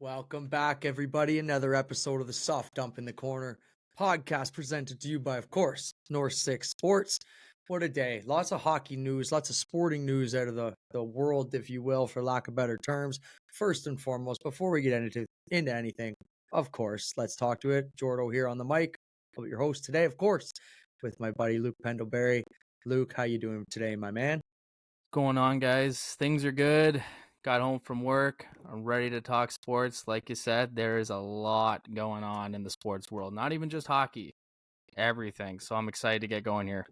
Welcome back, everybody. Another episode of the Soft Dump in the Corner podcast presented to you by, of course, North 6 Sports. What a day. Lots of hockey news, lots of sporting news out of the world, if you will, for lack of better terms. First and foremost, before we get into anything, of course, let's talk to it. Jordo here on the mic. I'll be your host today, of course, with my buddy Luke Pendlebury. Luke, how you doing today, my man? Going on, guys? Things are good. Got home from work. I'm ready to talk sports. Like you said, there is a lot going on in the sports world, not even just hockey, everything. So I'm excited to get going here.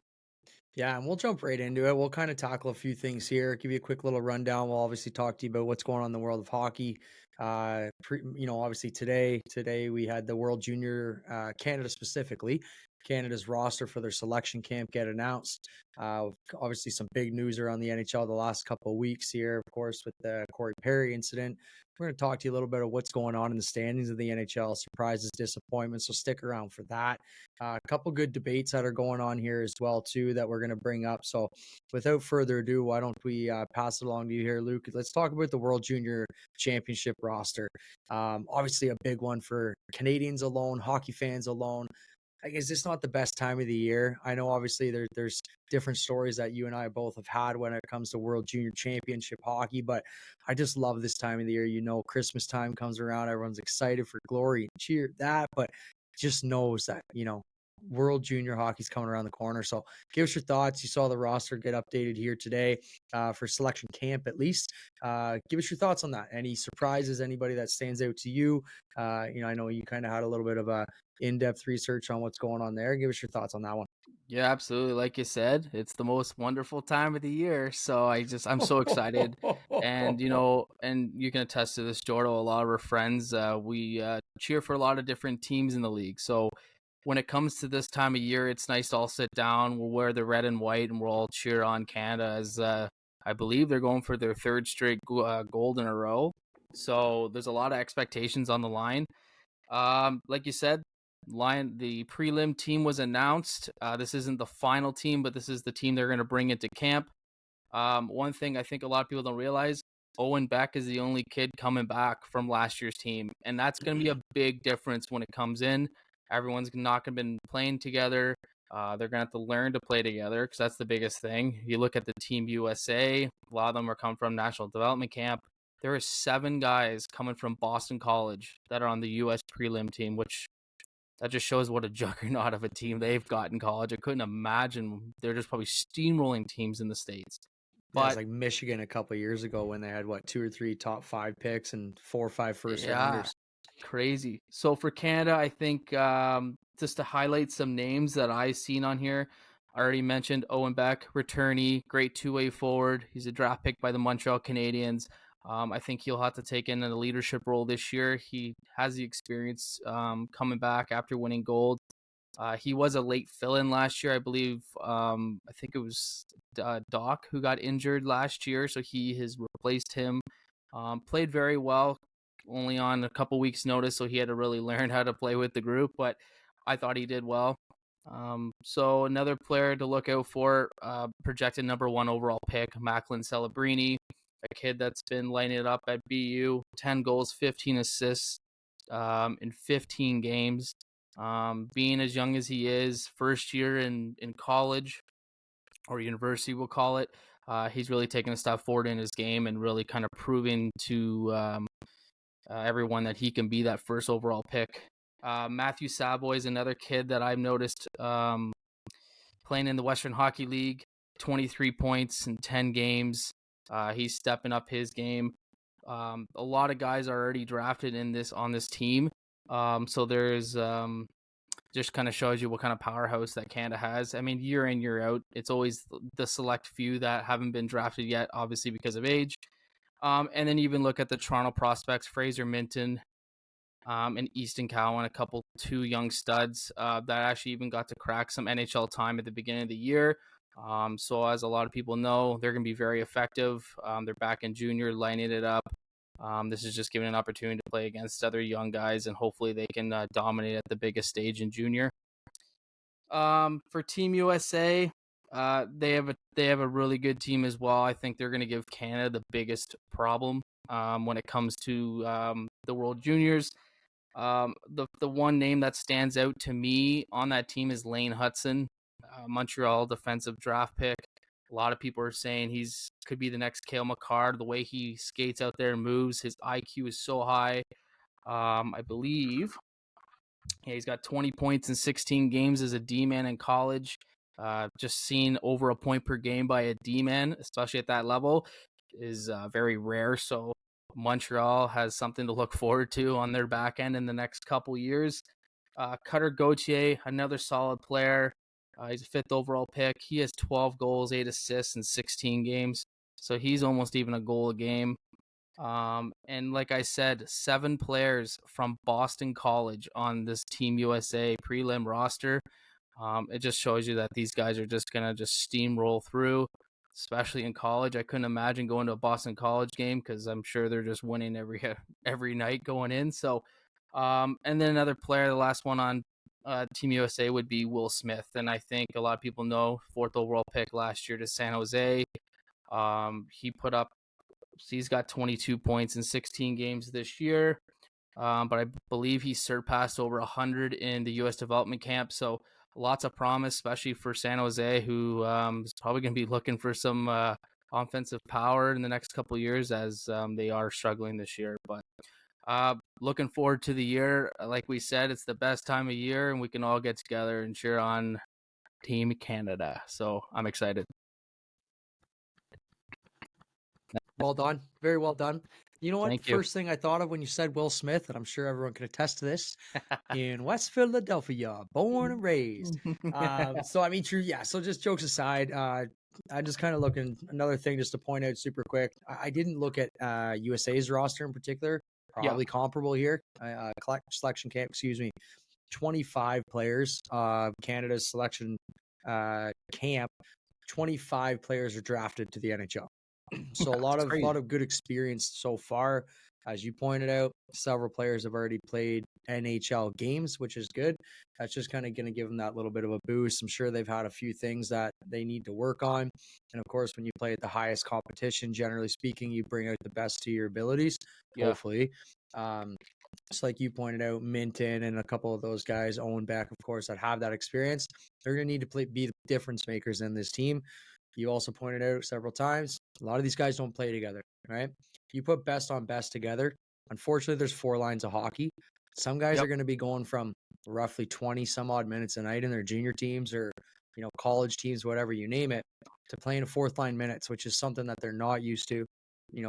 Yeah, and we'll jump right into it. We'll kind of tackle a few things here, give you a quick little rundown. We'll obviously talk to you about what's going on in the world of hockey. Obviously today we had the World Junior Canada specifically. Canada's roster for their selection camp get announced. Obviously some big news around the NHL the last couple of weeks here, of course, with the Corey Perry incident. We're going to talk to you a little bit of what's going on in the standings of the NHL, surprises, disappointments. So stick around for that. A couple good debates that are going on here as well, too, that we're going to bring up. So without further ado, why don't we pass it along to you here, Luke? Let's talk about the World Junior Championship roster. Obviously a big one for Canadians alone, hockey fans alone. I guess it's not the best time of the year. I know obviously there's different stories that you and I both have had when it comes to World Junior Championship hockey, but I just love this time of the year. You know, Christmas time comes around, everyone's excited for glory and cheer that, but just knows that, World Junior hockey's coming around the corner. So give us your thoughts. You saw the roster get updated here today for selection camp, at least. Give us your thoughts on that. Any surprises, anybody that stands out to you? I know you kind of had a little bit of a in-depth research on what's going on there. Give us your thoughts on that one. Yeah, absolutely. Like you said, it's the most wonderful time of the year. So I'm so excited. And, and you can attest to this, Jordo. A lot of our friends, we cheer for a lot of different teams in the league. So when it comes to this time of year, it's nice to all sit down. We'll wear the red and white and we'll all cheer on Canada as I believe they're going for their third straight gold in a row. So there's a lot of expectations on the line. Like you said, the prelim team was announced. This isn't the final team, but this is the team they're going to bring into camp. One thing I think a lot of people don't realize, Owen Beck is the only kid coming back from last year's team, and that's going to be a big difference when it comes in. Everyone's not going to be playing together. They're going to have to learn to play together because that's the biggest thing. You look at the Team USA, a lot of them are coming from National Development Camp. There are 7 guys coming from Boston College that are on the U.S. prelim team, which that just shows what a juggernaut of a team they've got in college. I couldn't imagine. They're just probably steamrolling teams in the States. But it's like Michigan a couple of years ago when they had, 2 or 3 top 5 picks and 4 or 5 first rounders. Crazy. So for Canada, I think just to highlight some names that I've seen on here, I already mentioned Owen Beck, returnee, great two-way forward. He's a draft pick by the Montreal Canadiens. I think he'll have to take in a leadership role this year. He has the experience coming back after winning gold. He was a late fill-in last year, I believe. I think it was Doc who got injured last year, so he has replaced him. Played very well, only on a couple weeks' notice, so he had to really learn how to play with the group, but I thought he did well. So another player to look out for, projected number 1 overall pick, Macklin Celebrini, a kid that's been lighting it up at BU, 10 goals, 15 assists in 15 games. Being as young as he is, first year in college or university, we'll call it, he's really taken a step forward in his game and really kind of proving to everyone that he can be that first overall pick. Matthew Savoy is another kid that I've noticed playing in the Western Hockey League, 23 points in 10 games. He's stepping up his game. A lot of guys are already drafted on this team. So there's just kind of shows you what kind of powerhouse that Canada has. I mean, year in, year out, it's always the select few that haven't been drafted yet, obviously because of age. And then even look at the Toronto prospects, Fraser Minton and Easton Cowan, 2 young studs that actually even got to crack some NHL time at the beginning of the year. So as a lot of people know, they're going to be very effective. They're back in junior, lining it up. This is just giving an opportunity to play against other young guys, and hopefully they can dominate at the biggest stage in junior. For Team USA, they have a really good team as well. I think they're going to give Canada the biggest problem when it comes to the World Juniors. The one name that stands out to me on that team is Lane Hudson, Montreal defensive draft pick. A lot of people are saying he's could be the next Cale Makar. The way he skates out there and moves, his IQ is so high. I believe he's got 20 points in 16 games as a D-man in college. Just seeing over a point per game by a D-man, especially at that level, is very rare. So Montreal has something to look forward to on their back end in the next couple years. Cutter Gauthier, another solid player. He's a 5th overall pick. He has 12 goals, 8 assists in 16 games. So he's almost even a goal a game. And like I said, 7 players from Boston College on this Team USA prelim roster. It just shows you that these guys are just gonna just steamroll through, especially in college. I couldn't imagine going to a Boston College game because I'm sure they're just winning every night going in. So, and then another player, the last one on Team USA would be Will Smith, and I think a lot of people know 4th overall pick last year to San Jose. He put up. He's got 22 points in 16 games this year, but I believe he surpassed over 100 in the U.S. development camp. So lots of promise, especially for San Jose, who is probably going to be looking for some offensive power in the next couple of years as they are struggling this year. But looking forward to the year. Like we said, it's the best time of year, and we can all get together and cheer on Team Canada. So I'm excited. Well done. Very well done. You know what? Thank you. First thing I thought of when you said Will Smith, and I'm sure everyone can attest to this, in West Philadelphia, born and raised. So, I mean, true. Yeah. So just jokes aside, I just kind of looking another thing just to point out super quick. I didn't look at USA's roster in particular, probably comparable here. Selection camp, excuse me, 25 players. Canada's selection camp, 25 players are drafted to the NHL. So a lot of good experience so far. As you pointed out, several players have already played NHL games, which is good. That's just kind of going to give them that little bit of a boost. I'm sure they've had a few things that they need to work on. And of course, when you play at the highest competition, generally speaking, you bring out the best to your abilities, hopefully. Just like you pointed out, Minton and a couple of those guys, Owen Beck, of course, that have that experience, they're going to need to be the difference makers in this team. You also pointed out several times, a lot of these guys don't play together, right? You put best on best together. Unfortunately, there's 4 lines of hockey. Some guys are going to be going from roughly 20 some odd minutes a night in their junior teams or, college teams, whatever you name it, to playing a 4th line minutes, which is something that they're not used to,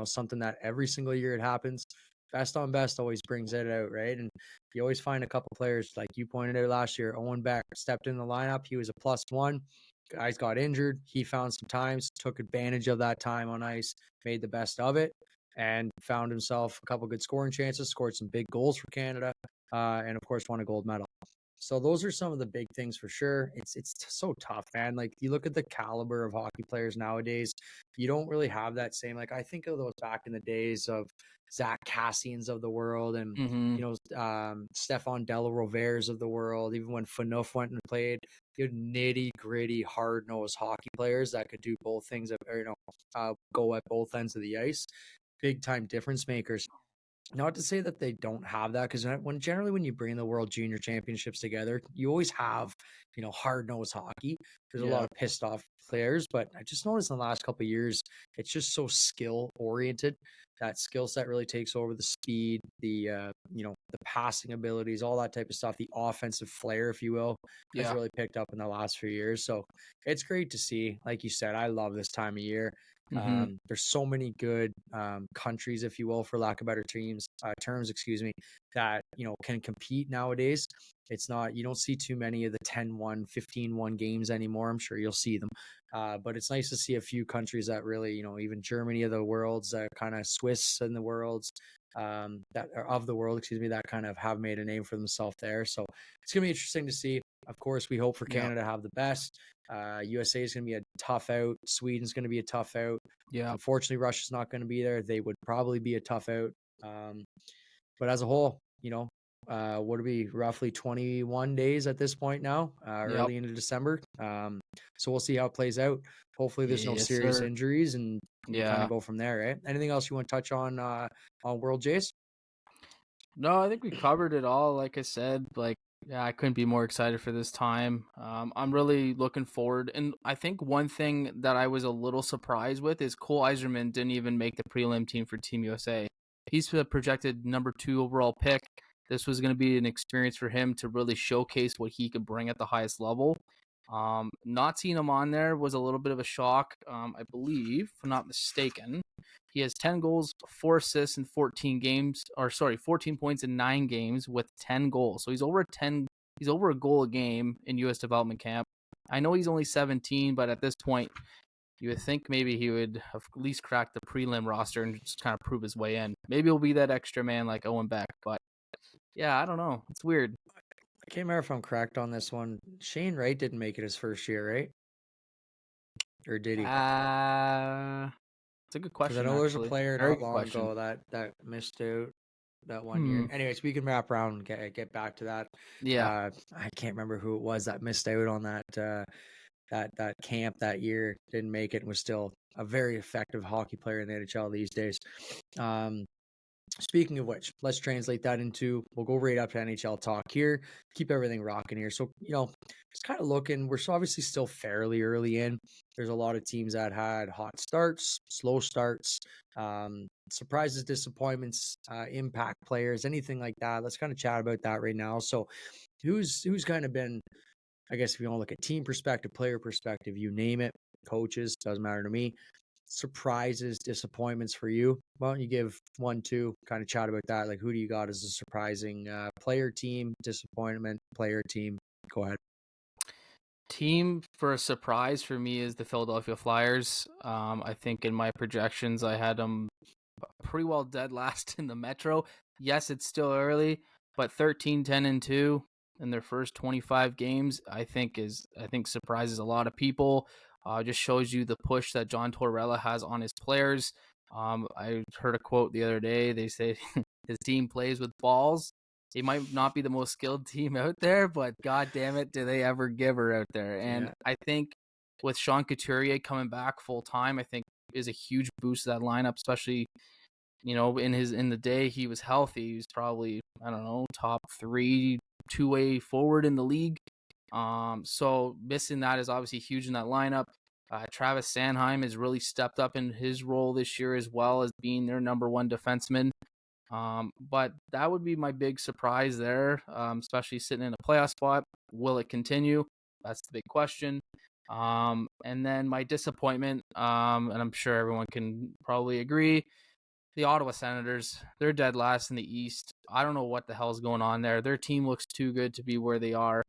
something that every single year it happens. Best on best always brings it out, right? And you always find a couple players, like you pointed out last year, Owen Beck stepped in the lineup. He was a +1. Guys got injured. He found some times, took advantage of that time on ice, made the best of it, and found himself a couple good scoring chances, scored some big goals for Canada, and of course won a gold medal. So those are some of the big things for sure. It's so tough, man. Like you look at the caliber of hockey players nowadays, you don't really have that same. Like I think of those back in the days of Zach Cassians of the world and Stefan Della Roveres of the world. Even when Phaneuf went and played, good nitty gritty, hard nosed hockey players that could do both things, go at both ends of the ice. Big time difference makers. Not to say that they don't have that, because when you bring the World Junior Championships together, you always have, hard nosed hockey. There's a lot of pissed off players, but I just noticed in the last couple of years, it's just so skill oriented. That skill set really takes over the speed, the passing abilities, all that type of stuff. The offensive flair, if you will, has really picked up in the last few years. So it's great to see. Like you said, I love this time of year. There's so many good countries, if you will, for lack of better terms, that can compete nowadays. It's not, you don't see too many of the 10-1, 15-1 games anymore. I'm sure you'll see them, but it's nice to see a few countries that really, even Germany of the worlds, kind of Swiss in the worlds, that are of the world, that kind of have made a name for themselves there. So it's gonna be interesting to see. Of course, we hope for Canada to have the best. USA is going to be a tough out. Sweden's going to be a tough out. Unfortunately, Russia's not going to be there. They would probably be a tough out. But as a whole, what are we, roughly 21 days at this point now, Yep. early into December. So we'll see how it plays out. Hopefully there's no Yes, serious sir. injuries, and we kind Yeah. of go from there, right? Anything else you want to touch on World Jays? No, I think we covered it all. Like I said, yeah, I couldn't be more excited for this time. I'm really looking forward, and I think one thing that I was a little surprised with is Cole Eiserman didn't even make the prelim team for Team USA. He's the projected number 2 overall pick. This was going to be an experience for him to really showcase what he could bring at the highest level. Not seeing him on there was a little bit of a shock. I believe, if I'm not mistaken, he has 10 goals, 4 assists in 14 games, 14 points in 9 games with 10 goals. So he's over a goal a game in US development camp. I know he's only 17, but at this point, you would think maybe he would have at least cracked the prelim roster and just kind of prove his way in. Maybe he'll be that extra man like Owen Beck, but yeah, I don't know. It's weird. I can't remember if I'm correct on this one. Shane Wright didn't make it his first year, right? Or did he? It's a good Because I question, know there's a actually. player Very not good long question. ago that missed out that one Hmm. year. Anyways, we can wrap around and get back to that. Yeah. I can't remember who it was that missed out on that camp that year. Didn't make it and was still a very effective hockey player in the NHL these days. Speaking of which, let's translate that into, we'll go right up to NHL talk here, keep everything rocking here. So, just kind of looking, we're obviously still fairly early in. There's a lot of teams that had hot starts, slow starts, surprises, disappointments, impact players, anything like that. Let's kind of chat about that right now. So who's kind of been, I guess if you want to look at team perspective, player perspective, you name it, coaches, doesn't matter to me, surprises, disappointments for you? Why don't you give 1, 2, kind of chat about that? Like, who do you got as a surprising player, team, disappointment, player, team? Go ahead. Team for a surprise for me is the Philadelphia Flyers. I think in my projections, I had them pretty well dead last in the Metro. Yes, it's still early, but 13, 10, and 2 in their first 25 games, I think surprises a lot of people. Just shows you the push that John Tortorella has on his players. I heard a quote the other day. They say his team plays with balls. He might not be the most skilled team out there, but god damn it, do they ever give her out there. And Yeah. I think with Sean Couturier coming back full time, I think is a huge boost to that lineup, especially in the day he was healthy. He was probably, I don't know, top 3 two-way forward in the league. So missing that is obviously huge in that lineup. Travis Sanheim has really stepped up in his role this year as well as being their number 1 defenseman. But that would be my big surprise there, especially sitting in a playoff spot. Will it continue? That's the big question. And then my disappointment, and I'm sure everyone can probably agree, the Ottawa Senators, they're dead last in the East. I don't know what the hell's going on there. Their team looks too good to be where they are.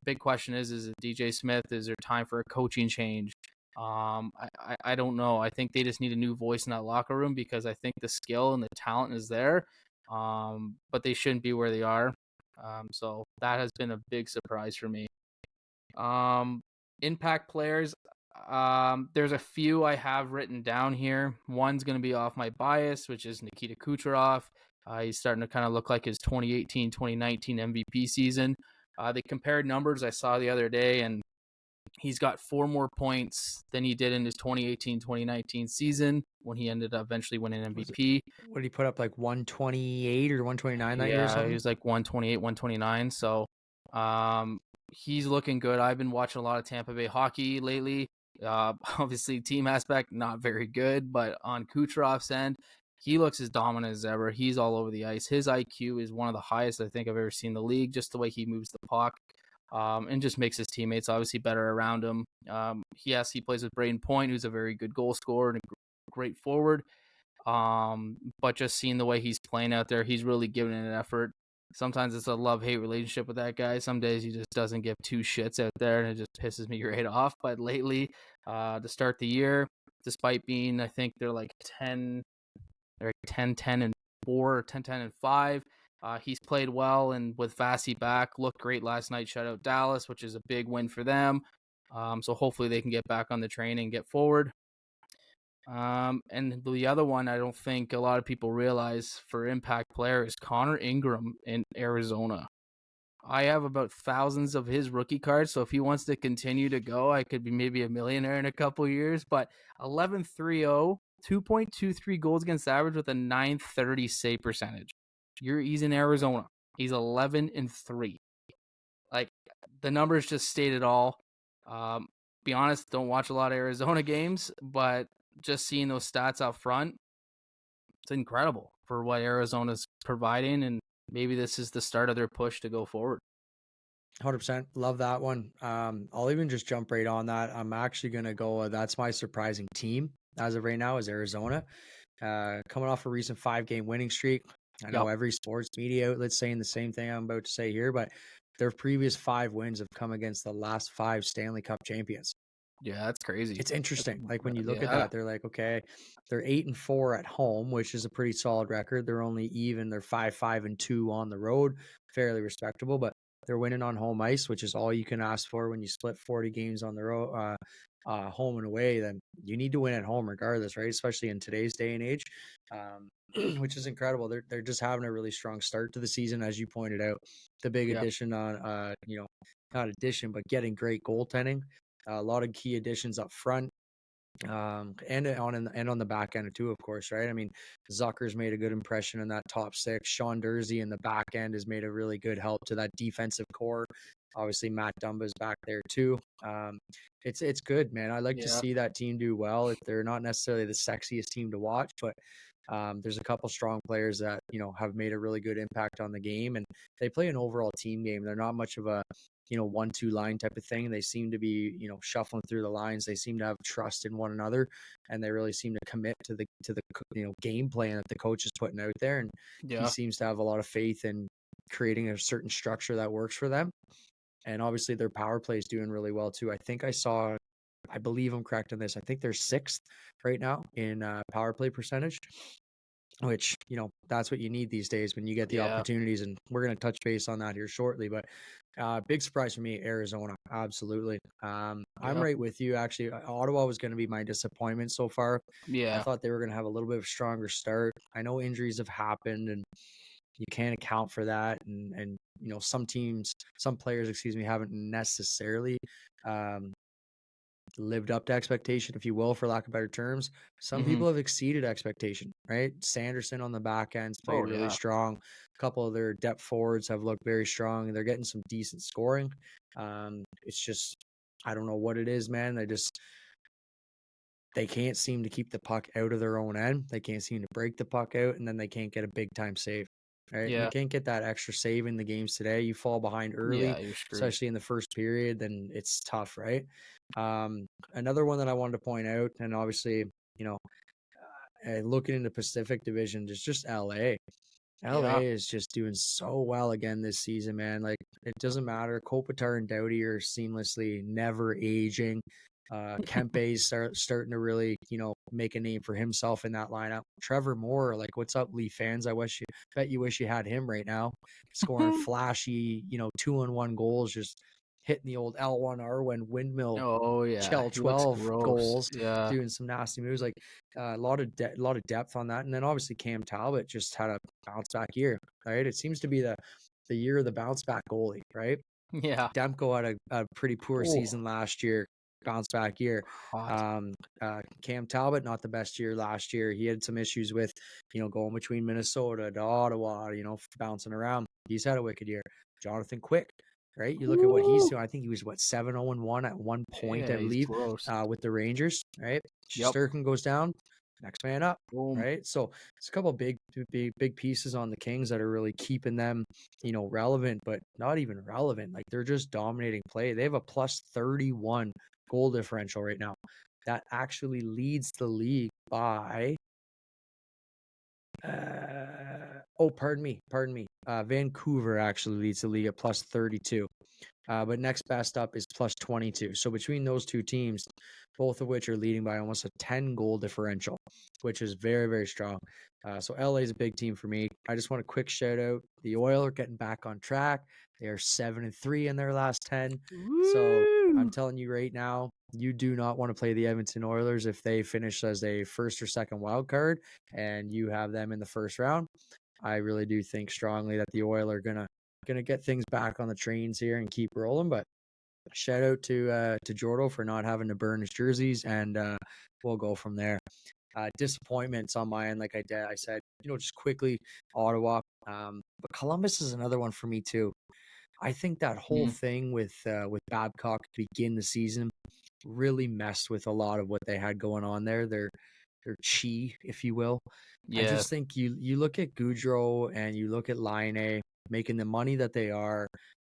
Big question is it DJ Smith? Is there time for a coaching change? I don't know. I think they just need a new voice in that locker room because I think the skill and the talent is there, but they shouldn't be where they are. So that has been a big surprise for me. Impact players. There's a few I have written down here. One's going to be off my bias, which is Nikita Kucherov. He's starting to kind of look like his 2018-2019 MVP season. They compared numbers I saw the other day, and he's got 4 more points than he did in his 2018-2019 season when he ended up eventually winning MVP. What did he put up, like 128 or 129 that year or Yeah, he something? was like 128, 129. So he's looking good. I've been watching a lot of Tampa Bay hockey lately. Obviously, team aspect, not very good, but on Kucherov's end, he looks as dominant as ever. He's all over the ice. His IQ is one of the highest I think I've ever seen in the league, just the way he moves the puck. And just makes his teammates obviously better around him. He plays with Braden Point, who's a very good goal scorer and a great forward. But just seeing the way he's playing out there, he's really giving it an effort. Sometimes it's a love-hate relationship with that guy. Some days he just doesn't give 2 shits out there, and it just pisses me right off. But lately, to start the year, despite being, I think they're like 10, 10, 10, and 4, or 10, 10, and 5. He's played well, and with Vasi back, looked great last night. Shut out Dallas, which is a big win for them. So hopefully they can get back on the train and get forward. And the other one I don't think a lot of people realize for impact player is Connor Ingram in Arizona. I have about thousands of his rookie cards, so if he wants to continue to go, I could be maybe a millionaire in a couple years. But 11.30, 2.23 goals against average with a 930 save percentage. He's in Arizona. He's 11-3. Like, the numbers just state it all. Be honest, don't watch a lot of Arizona games, but just seeing those stats up front, it's incredible for what Arizona's providing, and maybe this is the start of their push to go forward. 100%. Love that one. I'll even just jump right on that. I'm actually going to go, that's my surprising team as of right now is Arizona. Coming off a recent 5-game winning streak. I know every sports media outlet's saying the same thing I'm about to say here, but their previous 5 wins have come against the last 5 Stanley Cup champions. Yeah, that's crazy. It's interesting. Like when you look at that, they're like, okay, they're 8-4 at home, which is a pretty solid record. They're only even. They're 5-5-2 on the road, fairly respectable. But they're winning on home ice, which is all you can ask for when you split 40 games on the road, home and away. Then you need to win at home regardless, right? Especially in today's day and age, which is incredible. They're just having a really strong start to the season, as you pointed out. The big addition on, not addition, but getting great goaltending. A lot of key additions up front, and on the back end too, of course, right? I mean, Zucker's made a good impression in that top 6. Sean Dursey in the back end has made a really good help to that defensive core. Obviously, Matt Dumba's back there too. It's good, man. I like to see that team do well. If they're not necessarily the sexiest team to watch, but there's a couple strong players that have made a really good impact on the game, and they play an overall team game. They're not much of a 1-2 line type of thing. They seem to be, shuffling through the lines. They seem to have trust in one another, and they really seem to commit to the game plan that the coach is putting out there. And he seems to have a lot of faith in creating a certain structure that works for them. And obviously their power play is doing really well too. I believe I'm correct on this. I think they're 6th right now in power play percentage, which, that's what you need these days when you get the opportunities. And we're going to touch base on that here shortly, but big surprise for me, Arizona. Absolutely. I'm right with you. Actually, Ottawa was going to be my disappointment so far. I thought they were going to have a little bit of a stronger start. I know injuries have happened and you can't account for that. And some players, haven't necessarily, lived up to expectation, if you will, for lack of better terms. Some people have exceeded expectation, right? Sanderson on the back end's played really strong. A couple of their depth forwards have looked very strong, and they're getting some decent scoring. It's just, I don't know what it is, man. They can't seem to keep the puck out of their own end. They can't seem to break the puck out, and then they can't get a big time save. Right? You can't get that extra save in the games today. You fall behind early, especially in the first period, then it's tough, right? Another one that I wanted to point out, and obviously, looking in the Pacific Division, is just LA. LA is just doing so well again this season, man. Like, it doesn't matter. Kopitar and Doughty are seamlessly never aging. Kempe's starting to really, make a name for himself in that lineup. Trevor Moore, like, what's up, Leaf fans? Bet you wish you had him right now, scoring flashy, 2-on-1 goals, just hitting the old L1R when windmill. Chell 12 goals, doing some nasty moves. Like, a lot of depth on that. And then obviously Cam Talbot just had a bounce back year, right? It seems to be the year of the bounce back goalie, right? Demko had a pretty poor season last year. Bounce back year. Cam Talbot, not the best year last year. He had some issues with, going between Minnesota to Ottawa, bouncing around. He's had a wicked year. Jonathan Quick, right? You look at what he's doing. I think he was 7-0-1 at one point, I believe, with the Rangers, right? Sturkin goes down, next man up. Right? So it's a couple big pieces on the Kings that are really keeping them, relevant, but not even relevant. Like, they're just dominating play. They have a +31 goal differential right now. That actually leads the league by pardon me. Vancouver actually leads the league at +32. But next best up is plus 22. So between those two teams, both of which are leading by almost a 10 goal differential, which is very, very strong. So LA is a big team for me. I just want a quick shout out. The Oil are getting back on track. They are 7-3 in their last 10. So I'm Woo! telling you right now, you do not want to play the Edmonton Oilers if they finish as a first or second wild card and you have them in the first round. I really do think strongly that the Oilers are gonna get things back on the trains here and keep rolling. But shout out to Jordo for not having to burn his jerseys, and we'll go from there. Disappointments on my end, like I said, just quickly, Ottawa. But Columbus is another one for me too. I think that whole thing with Babcock to begin the season really messed with a lot of what they had going on there. Their chi, if you will. I Yeah, just think you look at Goudreau and you look at Laine making the money that they are.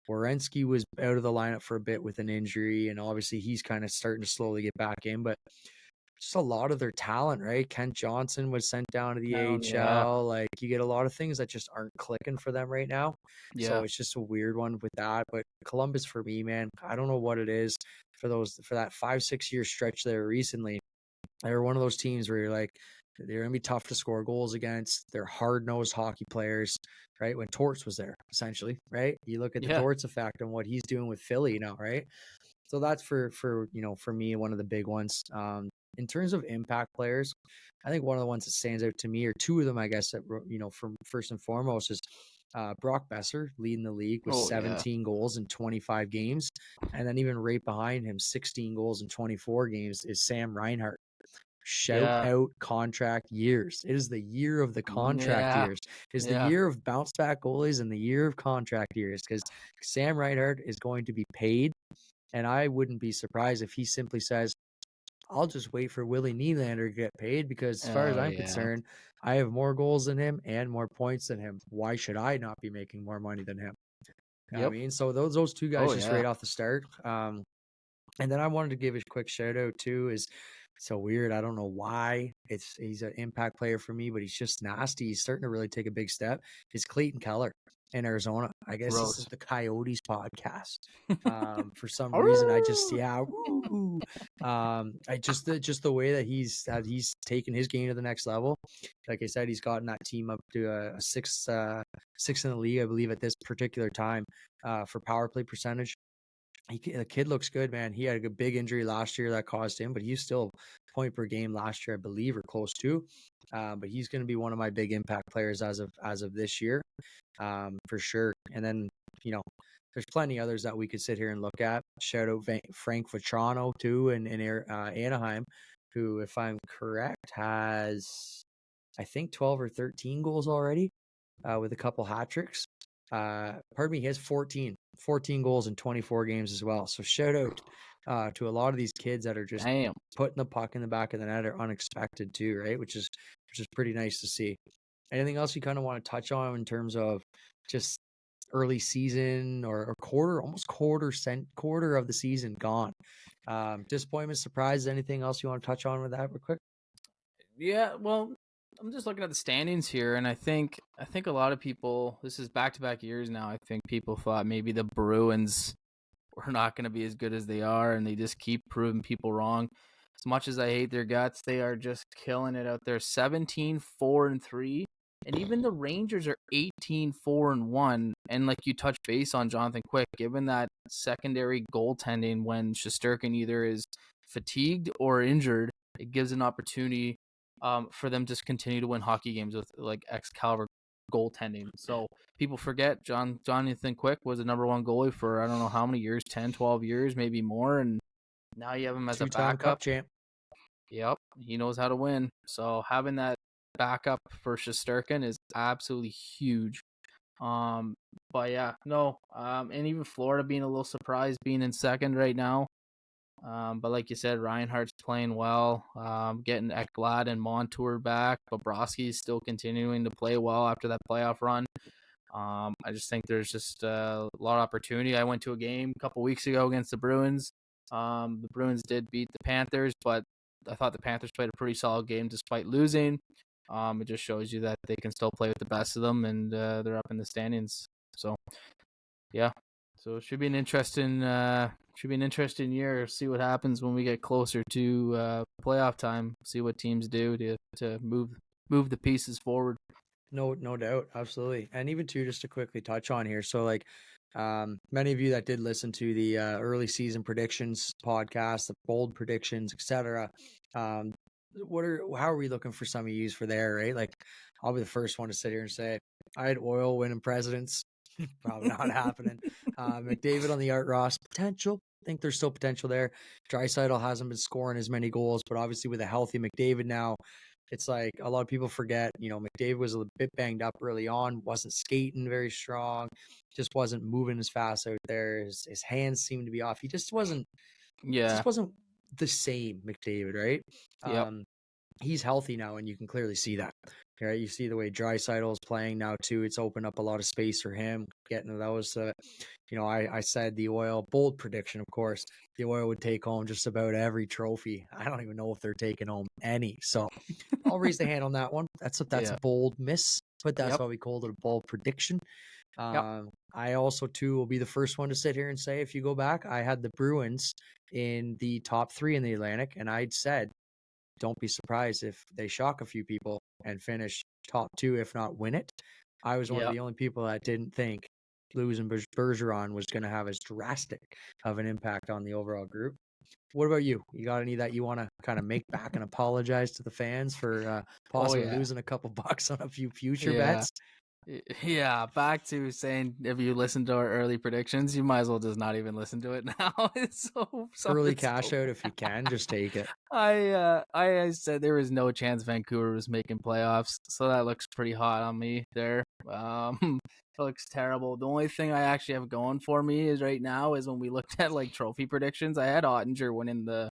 Werenski was out of the lineup for a bit with an injury, and obviously he's kind of starting to slowly get back in. But just a lot of their talent, right? Kent Johnson was sent down to the yeah, AHL. Like you get a lot of things that just aren't clicking for them right now. yeah, So it's just a weird one with that. But Columbus for me, man, I don't know what it is for that 5-6 year stretch there recently. They're one of those teams where you're like, they're gonna be tough to score goals against. They're hard nosed hockey players, right? When Torts was there, essentially, right? You look at the yeah. Torts effect and what he's doing with Philly now, right? So that's for me one of the big ones. In terms of impact players, I think one of the ones that stands out to me, or two of them, I guess, that from first and foremost is Brock Besser leading the league with Oh yeah, 17 goals in 25 games, and then even right behind him, 16 goals in 24 games is Sam Reinhart. Shout yeah, out contract years. It is the year of the contract yeah, years. It is the yeah. year of bounce back goalies and the year of contract years because Sam Reinhart is going to be paid. And I wouldn't be surprised if he simply says, I'll just wait for Willie Nylander to get paid because, as far as Oh I'm yeah. concerned, I have more goals than him and more points than him. Why should I not be making more money than him? I Yep. mean, so those two guys Oh just yeah. right off the start. And then I wanted to give a quick shout out too. Is so weird. I don't know why. He's an impact player for me, but he's just nasty. He's starting to really take a big step. Is Clayton Keller in Arizona? I guess this is Gross. the Coyotes podcast. For some reason, I just Arrgh! I just the way that he's taken his game to the next level. Like I said, he's gotten that team up to a six in the league, I believe, at this particular time for power play percentage. The kid looks good, man. He had a big injury last year that caused him, but he's still point per game last year, I believe, or close to. But he's going to be one of my big impact players as of this year, for sure. And then there's plenty others that we could sit here and look at. Shout out Frank Vetrano too, in Anaheim, who, if I'm correct, has I think 12 or 13 goals already, with a couple hat tricks. Pardon me, he has 14 goals in 24 games as well. So shout out to a lot of these kids that are just Damn. putting the puck in the back of the net are unexpected too, right? Which is pretty nice to see. Anything else you kind of want to touch on in terms of just early season or almost quarter of the season gone? Disappointment, surprise, anything else you want to touch on with that real quick? Yeah, well, I'm just looking at the standings here, and I think a lot of people. This is back-to-back years now. I think people thought maybe the Bruins were not going to be as good as they are, and they just keep proving people wrong. As much as I hate their guts, they are just killing it out there. 17-4-3, and even the Rangers are 18-4-1. And like you touched base on Jonathan Quick, given that secondary goaltending when Shesterkin either is fatigued or injured, it gives an opportunity for them to continue to win hockey games with like Excalibur goaltending. So people forget Jonathan Quick was the number one goalie for I don't know how many years, 10, 12 years, maybe more. And now you have him as a Two-time backup. Cup champ. Yep. He knows how to win. So having that backup for Shesterkin is absolutely huge. Um, but yeah, no. And even Florida being a little surprised being in second right now. But like you said, Reinhardt's playing well, getting Ekblad and Montour back. Bobrovsky's still continuing to play well after that playoff run. I just think there's just a lot of opportunity. I went to a game a couple weeks ago against the Bruins. The Bruins did beat the Panthers, but I thought the Panthers played a pretty solid game despite losing. It just shows you that they can still play with the best of them, and they're up in the standings. So, yeah, So it should be an interesting year. See what happens when we get closer to playoff time. See what teams do to move the pieces forward. No doubt, absolutely. And even too, just to quickly touch on here, so like, many of you that did listen to the early season predictions podcast, the bold predictions, etc. Um, how are we looking for some of yous for there, right? Like, I'll be the first one to sit here and say I had Oil winning presidents. Probably not happening. McDavid on the Art Ross potential. I think there's still potential there. Draisaitl hasn't been scoring as many goals, but obviously with a healthy McDavid now, it's like a lot of people forget, McDavid was a bit banged up early on, wasn't skating very strong, just wasn't moving as fast out there. His hands seemed to be off. He just wasn't Yeah. the same McDavid, right? Yep. He's healthy now, and you can clearly see that. Right? You see the way Draisaitl is playing now too. It's opened up a lot of space for him getting to those. I said the Oil bold prediction, of course. The Oil would take home just about every trophy. I don't even know if they're taking home any. So I'll raise the hand on that one. That's a bold miss, but that's why we called it a bold prediction. I also too will be the first one to sit here and say, if you go back, I had the Bruins in the top 3 in the Atlantic, and I'd said, don't be surprised if they shock a few people and finish top 2, if not win it. I was one of the only people that didn't think losing Bergeron was going to have as drastic of an impact on the overall group. What about you? You got any that you want to kind of make back and apologize to the fans for possibly losing a couple bucks on a few future bets? Yeah, back to saying if you listen to our early predictions, you might as well just not even listen to it now. It's so early cash out if you can, just take it. I said there was no chance Vancouver was making playoffs, so that looks pretty hot on me there. It looks terrible. The only thing I actually have going for me is right now is when we looked at like trophy predictions, I had Ottinger winning the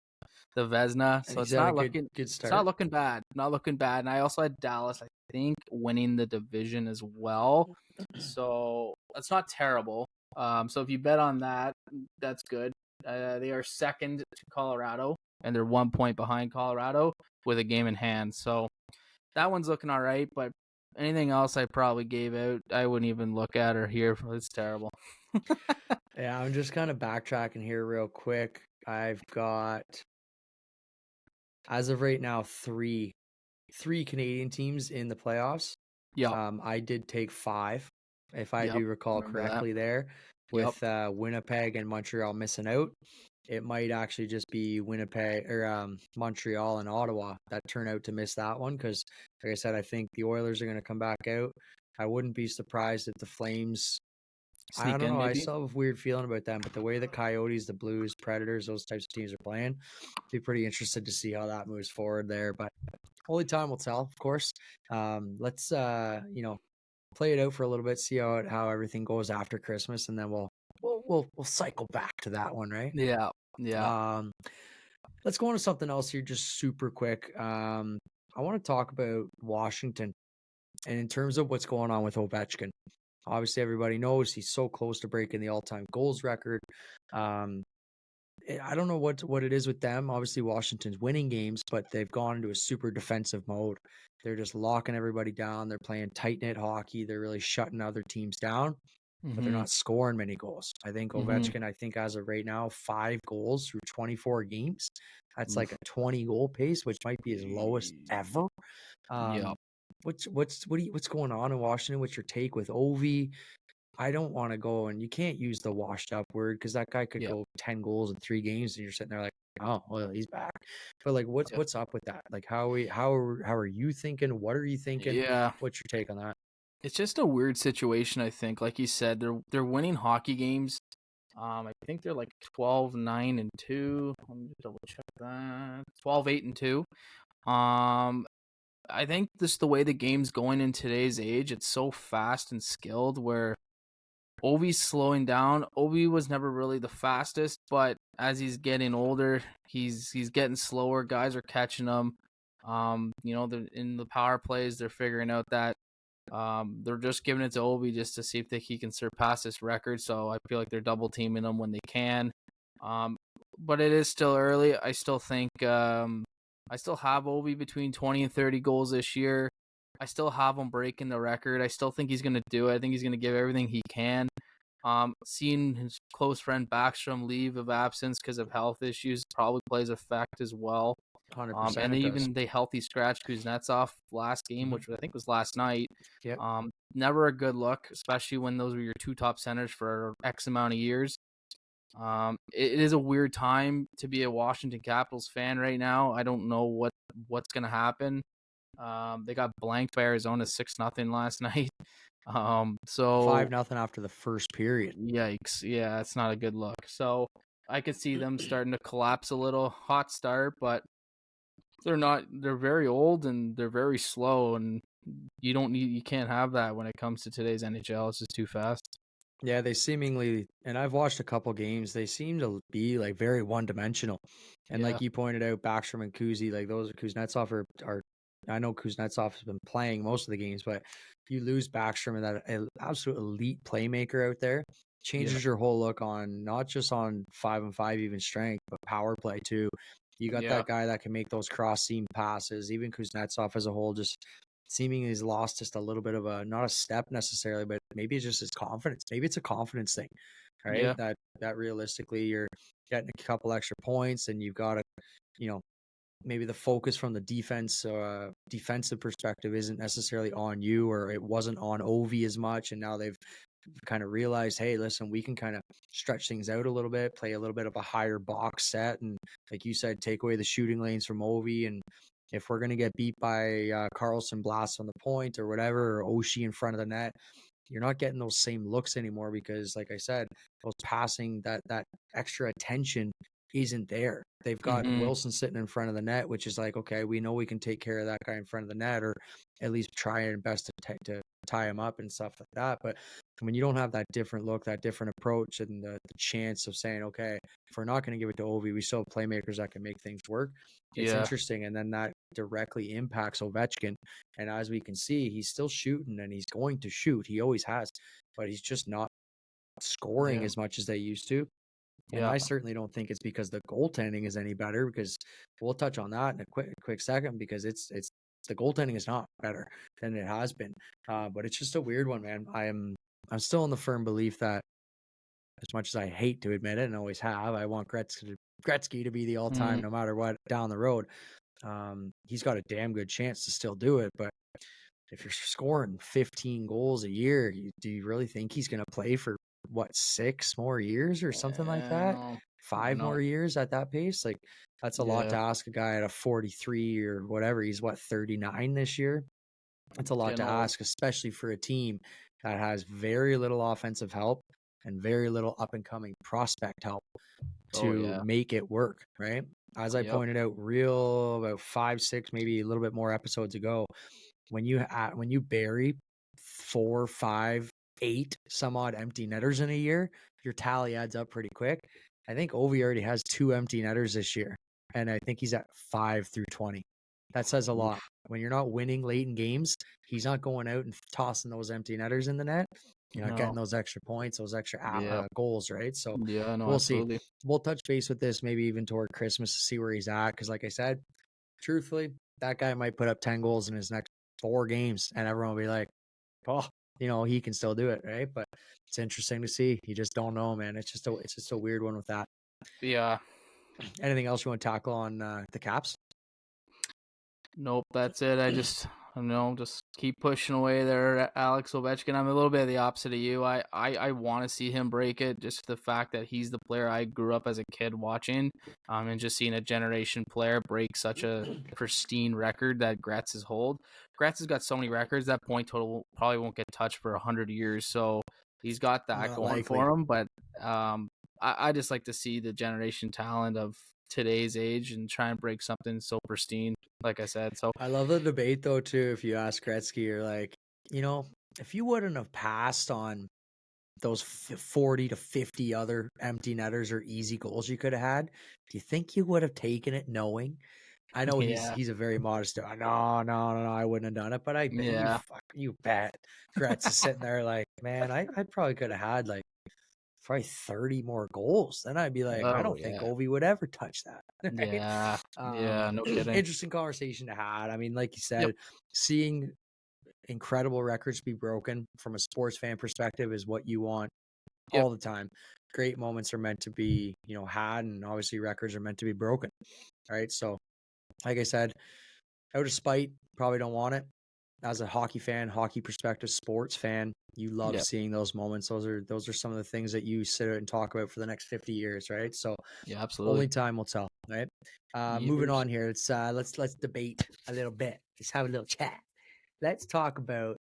Vezina, so it's not looking good start. It's not looking bad. Not looking bad. And I also had Dallas, I think, winning the division as well. So that's not terrible. So if you bet on that, that's good. They are second to Colorado, and they're 1 point behind Colorado with a game in hand. So that one's looking all right. But anything else I probably gave out, I wouldn't even look at or hear. It's terrible. Yeah, I'm just kind of backtracking here real quick. I've got, as of right now, three Canadian teams in the playoffs. Yeah. I did take 5, if I do recall correctly there, with Winnipeg and Montreal missing out. It might actually just be Winnipeg or Montreal and Ottawa that turn out to miss that one because, like I said, I think the Oilers are going to come back out. I wouldn't be surprised if the Flames, I don't know, I still have a weird feeling about them, but the way the Coyotes, the Blues, Predators, those types of teams are playing, be pretty interested to see how that moves forward there. But only time will tell, of course. Let's play it out for a little bit, see how everything goes after Christmas, and then we'll cycle back to that one, right? Yeah. Let's go on to something else here, just super quick. I want to talk about Washington, and in terms of what's going on with Ovechkin. Obviously, everybody knows he's so close to breaking the all-time goals record. I don't know what it is with them. Obviously, Washington's winning games, but they've gone into a super defensive mode. They're just locking everybody down. They're playing tight-knit hockey. They're really shutting other teams down, but they're not scoring many goals. I think Ovechkin, as of right now, 5 goals through 24 games. That's like a 20-goal pace, which might be his lowest ever. What's going on in Washington? What's your take with Ovi? I don't want to go, and you can't use the washed up word because that guy could go 10 goals in 3 games, and you're sitting there like, oh, well, he's back. But like, what's up with that? Like, how are you thinking? What are you thinking? Yeah. What's your take on that? It's just a weird situation, I think. Like you said, they're winning hockey games. I think they're like 12-9-2. Let me double check that. 12-8-2. I think just the way the game's going in today's age, it's so fast and skilled where Ovi's slowing down. Ovi was never really the fastest, but as he's getting older, he's getting slower. Guys are catching him. In the power plays, they're figuring out that they're just giving it to Ovi just to see if he can surpass this record. So I feel like they're double teaming him when they can. But it is still early. I still think I still have Ovi between 20 and 30 goals this year. I still have him breaking the record. I still think he's going to do it. I think he's going to give everything he can. Seeing his close friend Backstrom leave of absence because of health issues probably plays a fact as well. 100% And it does. even they healthy scratched Kuznetsov last game, Mhm. which I think was last night. Yep. Never a good look, especially when those were your two top centers for X amount of years. It is a weird time to be a Washington Capitals fan right now. I don't know what's gonna happen. They got blanked by Arizona 6-0 last night. So 5-0 after the first period. yikes, yeah, it's not a good look. So I could see them starting to collapse a little. Hot start, but they're not. They're very old and they're very slow, and you can't have that when it comes to today's NHL. It's just too fast. Yeah, they seemingly, and I've watched a couple games, they seem to be like very one-dimensional. And Yeah, like you pointed out, Backstrom and Kuzi, like those are Kuznetsov are I know Kuznetsov has been playing most of the games, but you lose Backstrom and that absolute elite playmaker out there yeah, changes your whole look on not just on 5-on-5 even strength, but power play too. You got yeah, that guy that can make those cross seam passes. Even Kuznetsov as a whole just seemingly he's lost just a little bit of a not a step necessarily, but maybe it's just his confidence. Maybe it's a confidence thing, right? yeah, That realistically you're getting a couple extra points and you've got to, you know, maybe the focus from the defensive perspective isn't necessarily on you or it wasn't on Ovi as much. And now they've kind of realized, hey, listen, we can kind of stretch things out a little bit, play a little bit of a higher box set. And like you said, take away the shooting lanes from Ovi. And if we're going to get beat by Carlson Blast on the point or whatever, or Oshie in front of the net, you're not getting those same looks anymore because, like I said, those passing that extra attention isn't there. They've got hmm, Wilson sitting in front of the net, which is like, okay, we know we can take care of that guy in front of the net, or at least try our best to tie him up and stuff like that. But when you don't have that different look, that different approach, and the chance of saying, okay, if we're not going to give it to Ovi, we still have playmakers that can make things work. It's yeah, interesting, and then that directly impacts Ovechkin. And as we can see, he's still shooting, and he's going to shoot. He always has, but he's just not scoring yeah, as much as they used to. And yeah, I certainly don't think it's because the goaltending is any better because we'll touch on that in a quick second because it's the goaltending is not better than it has been. But it's just a weird one, man. I'm still in the firm belief that as much as I hate to admit it and always have, I want Gretzky to be the all mm, time no matter what down the road. He's got a damn good chance to still do it, but if you're scoring 15 goals a year, do you really think he's going to play for what 6 more years or something like that? I 5 more years at that pace? Like that's a lot yeah, to ask a guy at a 43 or whatever. He's what 39 this year. It's a lot getting to old. ask, especially for a team that has very little offensive help and very little up and coming prospect help Oh to yeah, make it work, right? As I yep, pointed out, real about 5, 6, maybe a little bit more episodes ago, when you bury 4, 5, 8 some odd empty netters in a year, your tally adds up pretty quick. I think Ovi already has 2 empty netters this year, and I think he's at 5 through 20. That says a lot. oof, When you're not winning late in games, he's not going out and tossing those empty netters in the net. You're not getting no, those extra points, those extra yep, goals, right? So yeah, no, we'll see. absolutely, We'll touch base with this maybe even toward Christmas to see where he's at. Because, like I said, truthfully, that guy might put up 10 goals in his next 4 games, and everyone will be like, oh, he can still do it, right? But it's interesting to see. You just don't know, man. It's just a weird one with that. yeah. Anything else you want to tackle on the Caps? Nope, that's it. Just keep pushing away there, Alex Ovechkin. I'm a little bit of the opposite of you. I want to see him break it, just the fact that he's the player I grew up as a kid watching, and just seeing a generation player break such a pristine record that Gretz has hold. Gretz has got so many records that point total probably won't get touched for 100 years. So he's got that Not going likely. for him. But I just like to see the generation talent of today's age and try and break something so pristine, like I said. So I love the debate though too. If you ask Gretzky, you're like, if you wouldn't have passed on those 40 to 50 other empty netters or easy goals you could have had, do you think you would have taken it knowing? I know he's yeah, he's a very modest guy. No, no, no, no, I wouldn't have done it. But I bet yeah, you bet. Gretz is sitting there like, man, I probably could have had like probably 30 more goals. Then I'd be like, I oh don't think yeah, Ovi would ever touch that. Right? yeah, yeah, no kidding. Interesting conversation to have. I mean, like you Yep, said, seeing incredible records be broken from a sports fan perspective is what you want Yep. all the time. Great moments are meant to be, had, and obviously records are meant to be broken, right? So, like I said, out of spite, probably don't want it. As a hockey fan, hockey perspective, sports fan, you love Yep. seeing those moments. Those are some of the things that you sit out and talk about for the next 50 years, right? So Yeah, absolutely. only time will tell, right? Moving Years. on here, let's debate a little bit. Let's have a little chat. Let's talk about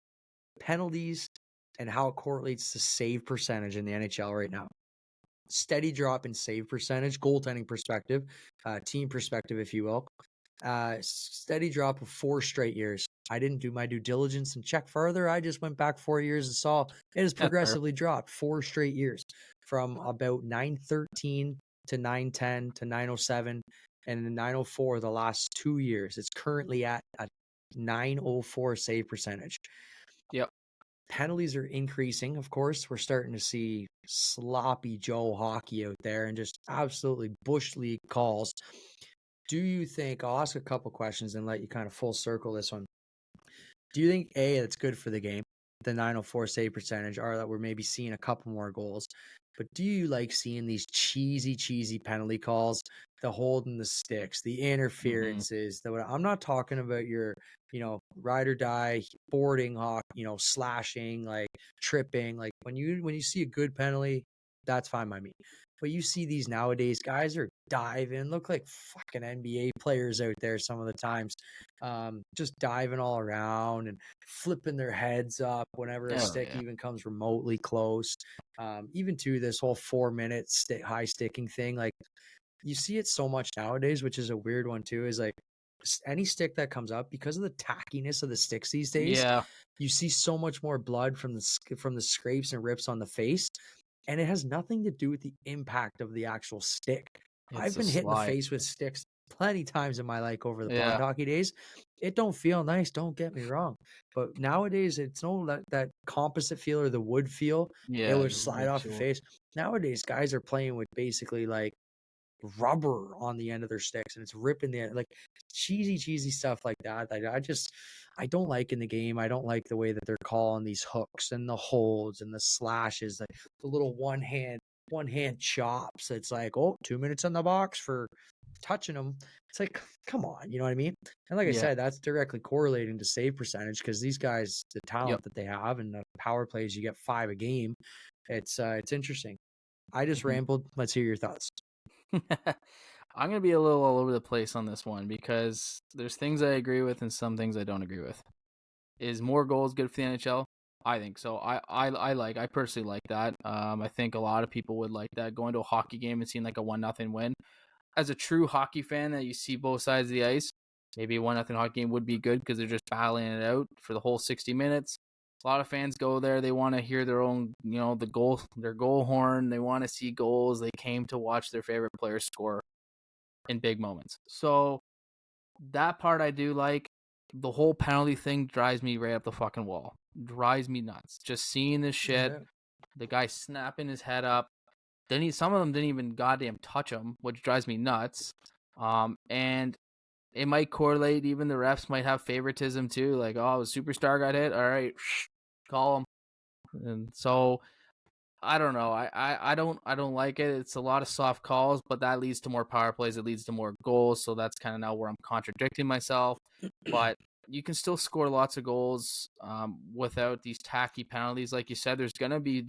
penalties and how it correlates to save percentage in the NHL right now. Steady drop in save percentage, goaltending perspective, team perspective, if you will. Steady drop of 4 straight years. I didn't do my due diligence and check further. I just went back 4 years and saw it has Yeah, fair. progressively dropped 4 straight years from about 913 to 910 to 907 and then 904 the last 2 years. It's currently at a 904 save percentage. Yep. Penalties are increasing, of course. We're starting to see sloppy Joe hockey out there and just absolutely bush league calls. Do you think, I'll ask a couple questions and let you kind of full circle this one. Do you think, A, it's good for the game, the 904 save percentage, or that we're maybe seeing a couple more goals? But do you like seeing these cheesy penalty calls, the holding the sticks, the Mm-hmm. interferences? I'm not talking about your, ride or die, boarding, slashing, like tripping. Like when you see a good penalty, that's fine by me. But you see these nowadays, guys are diving, look like fucking NBA players out there some of the times, just diving all around and flipping their heads up whenever a Oh stick yeah. even comes remotely close. Even to this whole 4 minute high sticking thing, like you see it so much nowadays, which is a weird one too. Is like any stick that comes up because of the tackiness of the sticks these days, Yeah. you see so much more blood from the scrapes and rips on the face, and it has nothing to do with the impact of the actual stick. It's I've a been hit in the slide. face with sticks plenty times in my life over the blind Yeah. hockey days. It don't feel nice, don't get me wrong. But nowadays it's no that composite feel or the wood feel. It Yeah. would It slide off rips your you. face. Nowadays, guys are playing with basically like rubber on the end of their sticks and it's ripping the like cheesy stuff like that. I don't like in the game. I don't like the way that they're calling these hooks and the holds and the slashes, like the little one hand chops. It's like, oh, 2 minutes on the box for touching them. It's like, come on, you know what I mean? And like I Yeah. said, that's directly correlating to save percentage because these guys, the Yep. talent that they have and the power plays, you get 5 a game. It's interesting. I just Mhm. rambled. Let's hear your thoughts. I'm gonna be a little all over the place on this one because there's things I agree with and some things I don't agree with. Is more goals good for the NHL? I think so. I personally like that. I think a lot of people would like that. Going to a hockey game and seeing like a 1-0 win. As a true hockey fan that you see both sides of the ice, maybe a 1-0 hockey game would be good because they're just battling it out for the whole 60 minutes. A lot of fans go there. They want to hear their own, their goal horn. They want to see goals. They came to watch their favorite player score in big moments. So that part I do like. The whole penalty thing drives me right up the fucking wall. Drives me nuts. Just seeing this shit. Yeah. The guy snapping his head up. Some of them didn't even goddamn touch him, which drives me nuts. And it might correlate. Even the refs might have favoritism too. Like, oh, a superstar got hit. All right, call him. And so I don't know. I don't like it. It's a lot of soft calls, but that leads to more power plays. It leads to more goals. So that's kind of now where I'm contradicting myself. But you can still score lots of goals without these tacky penalties. Like you said, there's gonna be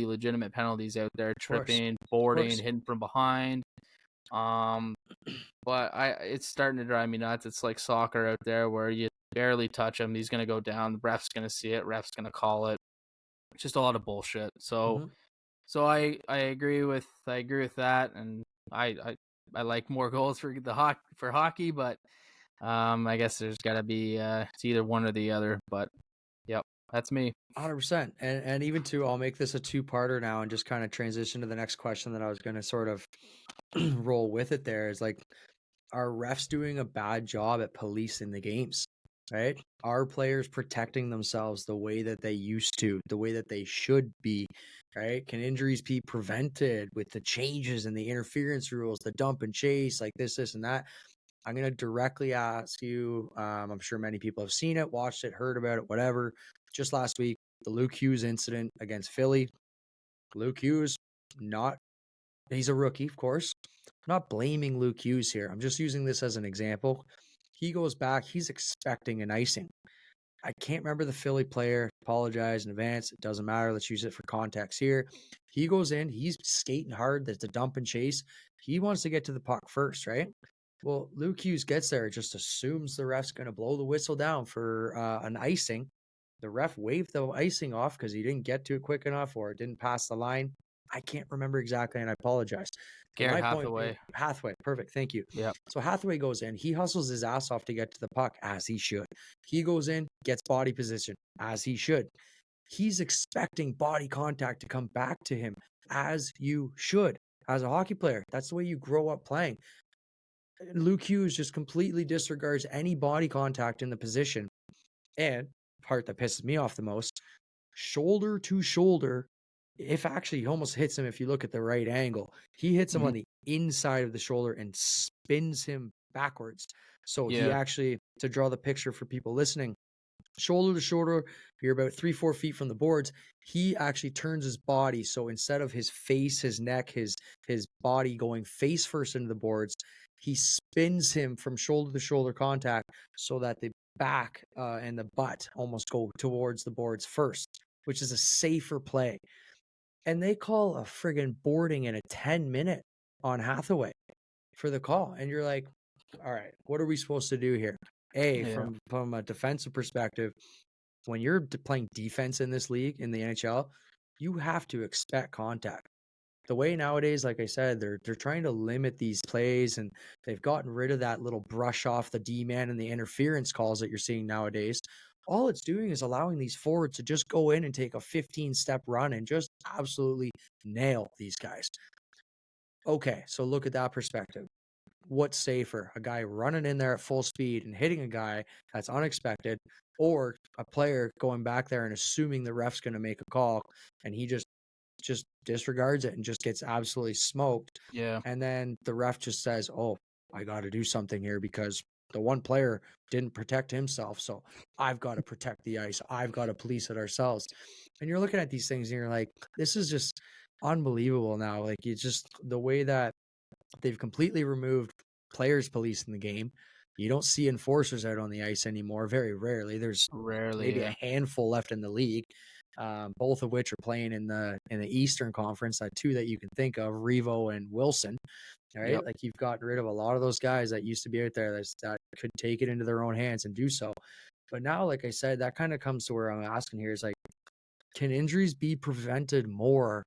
legitimate penalties out there: Of course. tripping, Of boarding, course. hitting from behind. Um, but it's starting to drive me nuts. It's like soccer out there where you barely touch him, he's gonna go down. The ref's gonna see it. Ref's gonna call it. It's just a lot of bullshit. So Mhm. so I agree with that, and I like more goals for hockey, but I guess there's got to be it's either one or the other. But yep, that's me. 100%. And even too, I'll make this a two-parter now and just kind of transition to the next question that I was going to sort of roll with it there is like, are refs doing a bad job at policing the games? Right? Are players protecting themselves the way that they used to, the way that they should be? Right? Can injuries be prevented with the changes and the interference rules, the dump and chase, like this, and that? I'm going to directly ask you. I'm sure many people have seen it, watched it, heard about it, whatever. Just last week, the Luke Hughes incident against Philly. Luke Hughes, not he's a rookie, of course. Not blaming Luke Hughes here. I'm just using this as an example. He goes back, he's expecting an icing. I can't remember the Philly player. Apologize in advance. It doesn't matter. Let's use it for context here. He goes in, he's skating hard. There's a dump and chase. He wants to get to the puck first, right? Well, Luke Hughes gets there, just assumes the ref's going to blow the whistle down for an icing. The ref waved the icing off because he didn't get to it quick enough or it didn't pass the line. I can't remember exactly, and I apologize. But Garrett my point being, Hathaway. Hathaway, perfect, thank you. Yep. So Hathaway goes in, he hustles his ass off to get to the puck, as he should. He goes in, gets body position, as he should. He's expecting body contact to come back to him, as you should. As a hockey player, that's the way you grow up playing. Luke Hughes just completely disregards any body contact in the position. And part that pisses me off the most, shoulder to shoulder. If actually he almost hits him if you look at the right angle. He hits him on the inside of the shoulder and spins him backwards. So he Yeah. actually, to draw the picture for people listening, shoulder to shoulder, you're about 3-4 feet from the boards. He actually turns his body. So instead of his face, his neck, his body going face first into the boards, he spins him from shoulder to shoulder contact so that the back and the butt almost go towards the boards first, which is a safer play. And they call a friggin' boarding in a 10-minute on Hathaway for the call. And you're like, all right, what are we supposed to do here? Yeah. From a defensive perspective, when you're playing defense in this league, in the NHL, you have to expect contact. The way nowadays, like I said, they're trying to limit these plays, and they've gotten rid of that little brush off the D-man and the interference calls that you're seeing nowadays. All it's doing is allowing these forwards to just go in and take a 15-step run and just absolutely nail these guys. Okay, so look at that perspective. What's safer? A guy running in there at full speed and hitting a guy that's unexpected, or a player going back there and assuming the ref's going to make a call and he just disregards it and just gets absolutely smoked. Yeah. And then the ref just says, "Oh, I got to do something here because the one player didn't protect himself, so I've got to protect the ice. I've got to police it ourselves." And you're looking at these things and you're like, this is just unbelievable now. Like, it's just the way that they've completely removed players policing the game. You don't see enforcers out on the ice anymore. Very rarely. There's Rarely. maybe Yeah. a handful left in the league, both of which are playing in the Eastern Conference. Two that you can think of, Revo and Wilson. Right, Yep. like you've gotten rid of a lot of those guys that used to be out there that could take it into their own hands and do so. But now, like I said, that kind of comes to where I'm asking here is like, can injuries be prevented more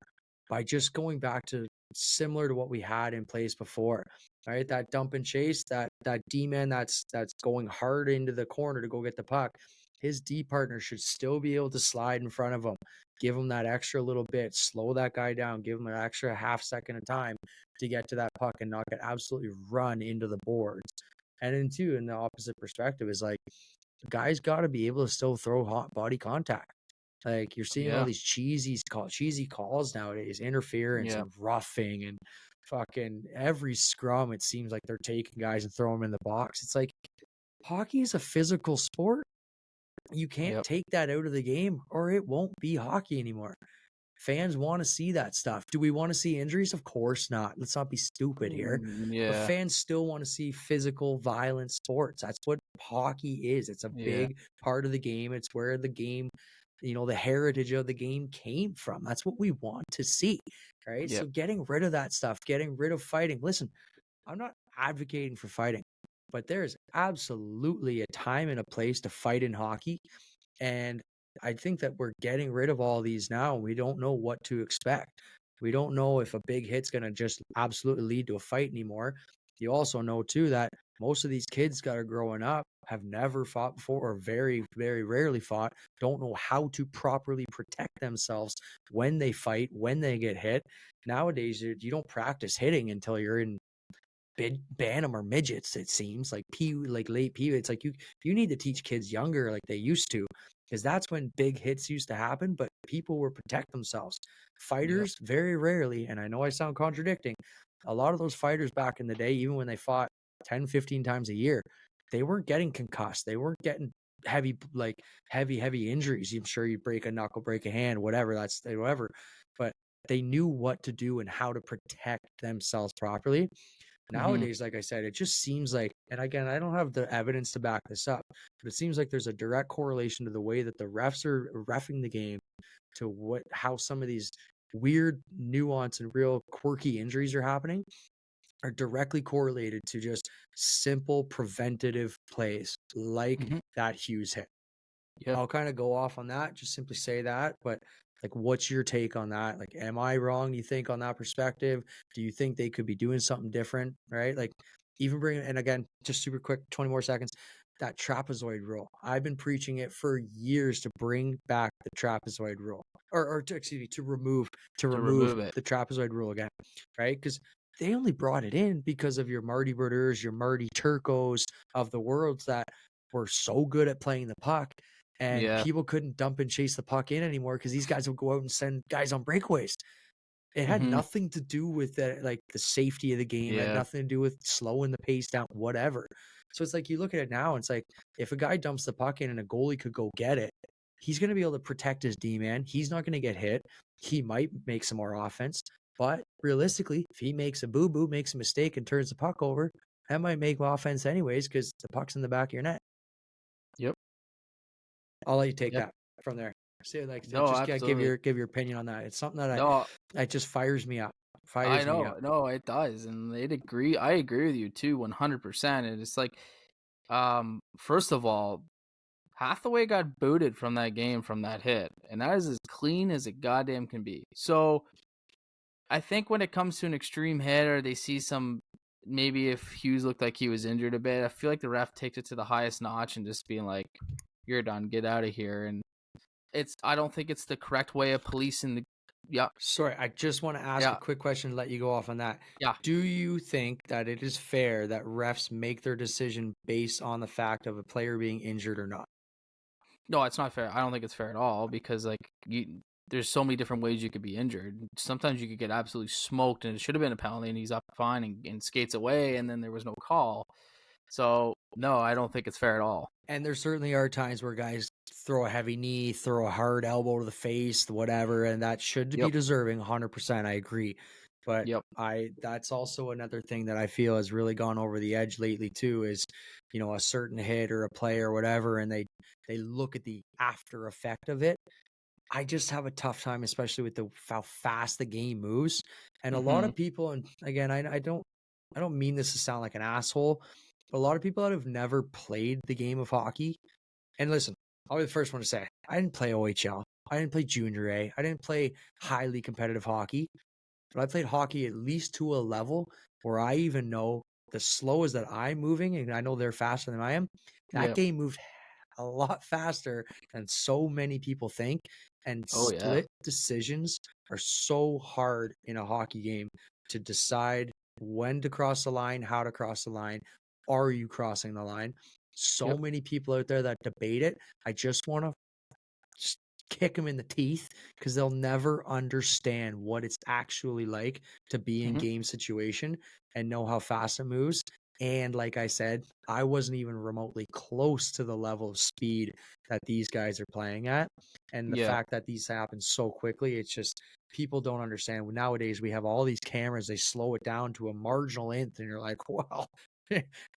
by just going back to similar to what we had in place before? Right, that dump and chase, that D-man that's going hard into the corner to go get the puck. His D partner should still be able to slide in front of him, give him that extra little bit, slow that guy down, give him an extra half second of time to get to that puck and not get absolutely run into the boards. And then too, in the opposite perspective, is like guys got to be able to still throw hot body contact. Like you're seeing all Yeah. these cheesy calls nowadays, interference Yeah. and roughing and fucking every scrum. It seems like they're taking guys and throwing them in the box. It's like hockey is a physical sport. You can't Yep. take that out of the game or it won't be hockey anymore. Fans want to see that stuff. Do we want to see injuries? Of course not. Let's not be stupid here. But Yeah. fans still want to see physical, violent sports. That's what hockey is. It's a Yeah. big part of the game. It's where the game, the heritage of the game came from. That's what we want to see. Right. So Yep. getting rid of that stuff, getting rid of fighting. Listen, I'm not advocating for fighting, but there's absolutely a time and a place to fight in hockey. And I think that we're getting rid of all these now. We don't know what to expect. We don't know if a big hit's going to just absolutely lead to a fight anymore. You also know, too, that most of these kids that are growing up have never fought before or very, very rarely fought, don't know how to properly protect themselves when they fight, when they get hit. Nowadays, you don't practice hitting until you're in bantam or midgets. It seems like late pee. It's like you need to teach kids younger like they used to, because that's when big hits used to happen. But people would protect themselves. Yep. Fighters very rarely, and I know I sound contradicting. A lot of those fighters back in the day, even when they fought 10, 15 times a year, they weren't getting concussed. They weren't getting heavy injuries. I'm sure you break a knuckle, break a hand, whatever. That's whatever. But they knew what to do and how to protect themselves properly. Mm-hmm. Nowadays, like I said, it just seems like, and again, I don't have the evidence to back this up, but it seems like there's a direct correlation to the way that the refs are reffing the game to how some of these weird nuance and real quirky injuries are happening are directly correlated to just simple preventative plays like Mm-hmm. that Hughes hit. Yep. I'll kind of go off on that, just simply say that. But like, what's your take on that? Like, am I wrong, you think, on that perspective? Do you think they could be doing something different? Right? Like, even and again, just super quick, 20 more seconds. That trapezoid rule. I've been preaching it for years to bring back the trapezoid rule, or to, excuse me, to remove Remove it. the trapezoid rule again, right? Because they only brought it in because of your Marty Brodeurs, your Marty Turcos of the worlds that were so good at playing the puck, and Yeah. people couldn't dump and chase the puck in anymore because these guys would go out and send guys on breakaways. It had Mm-hmm. nothing to do with like the safety of the game. It had Yeah. nothing to do with slowing the pace down, whatever. So it's like you look at it now, and it's like if a guy dumps the puck in and a goalie could go get it, he's going to be able to protect his D man. He's not going to get hit. He might make some more offense, but realistically, if he makes a boo boo, makes a mistake, and turns the puck over, that might make offense anyways because the puck's in the back of your net. Yep. I'll let you take Yep. that from there. See, like, No, just give absolutely. your opinion on that. It's something No, that just fires me up. I Fires me know. up. No, it does, and they'd agree. I agree with you too, 100%. And it's like, first of all, Hathaway got booted from that game from that hit, and that is as clean as it goddamn can be. So I think when it comes to an extreme hit, or they see some, maybe if Hughes looked like he was injured a bit, I feel like the ref takes it to the highest notch and just being like, "You're done, get out of here." And I don't think it's the correct way of policing the. Yeah, Sorry, I just want to ask a yeah, quick question to let you go off on that. yeah. Do you think that it is fair that refs make their decision based on the fact of a player being injured or not? No, it's not fair. I don't think it's fair at all because there's so many different ways you could be injured. Sometimes you could get absolutely smoked and it should have been a penalty and he's up fine and skates away and then there was no call. So no, I don't think it's fair at all. And there certainly are times where guys throw a heavy knee, throw a hard elbow to the face, whatever, and that should be Yep. deserving. 100%, I agree. But Yep. that's also another thing that I feel has really gone over the edge lately too. Is a certain hit or a play or whatever, and they look at the after effect of it. I just have a tough time, especially with how fast the game moves, and a lot Mm-hmm. of people. And again, I don't mean this to sound like an asshole, but a lot of people that have never played the game of hockey. And listen, I'll be the first one to say I didn't play OHL, I didn't play Junior A, I didn't play highly competitive hockey, but I played hockey at least to a level where I even know the slow as that I'm moving, and I know they're faster than I am. That Yep. game moved a lot faster than so many people think. And Oh yeah. split decisions are so hard in a hockey game to decide when to cross the line, how to cross the line. Are you crossing the line? So Yep. many people out there that debate it. I just want to just kick them in the teeth because they'll never understand what it's actually like to be in Mm-hmm. game situation and know how fast it moves. And like I said, I wasn't even remotely close to the level of speed that these guys are playing at. And the Yeah. fact that these happen so quickly, it's just people don't understand. Nowadays, we have all these cameras, they slow it down to a marginal nth, and you're like, well,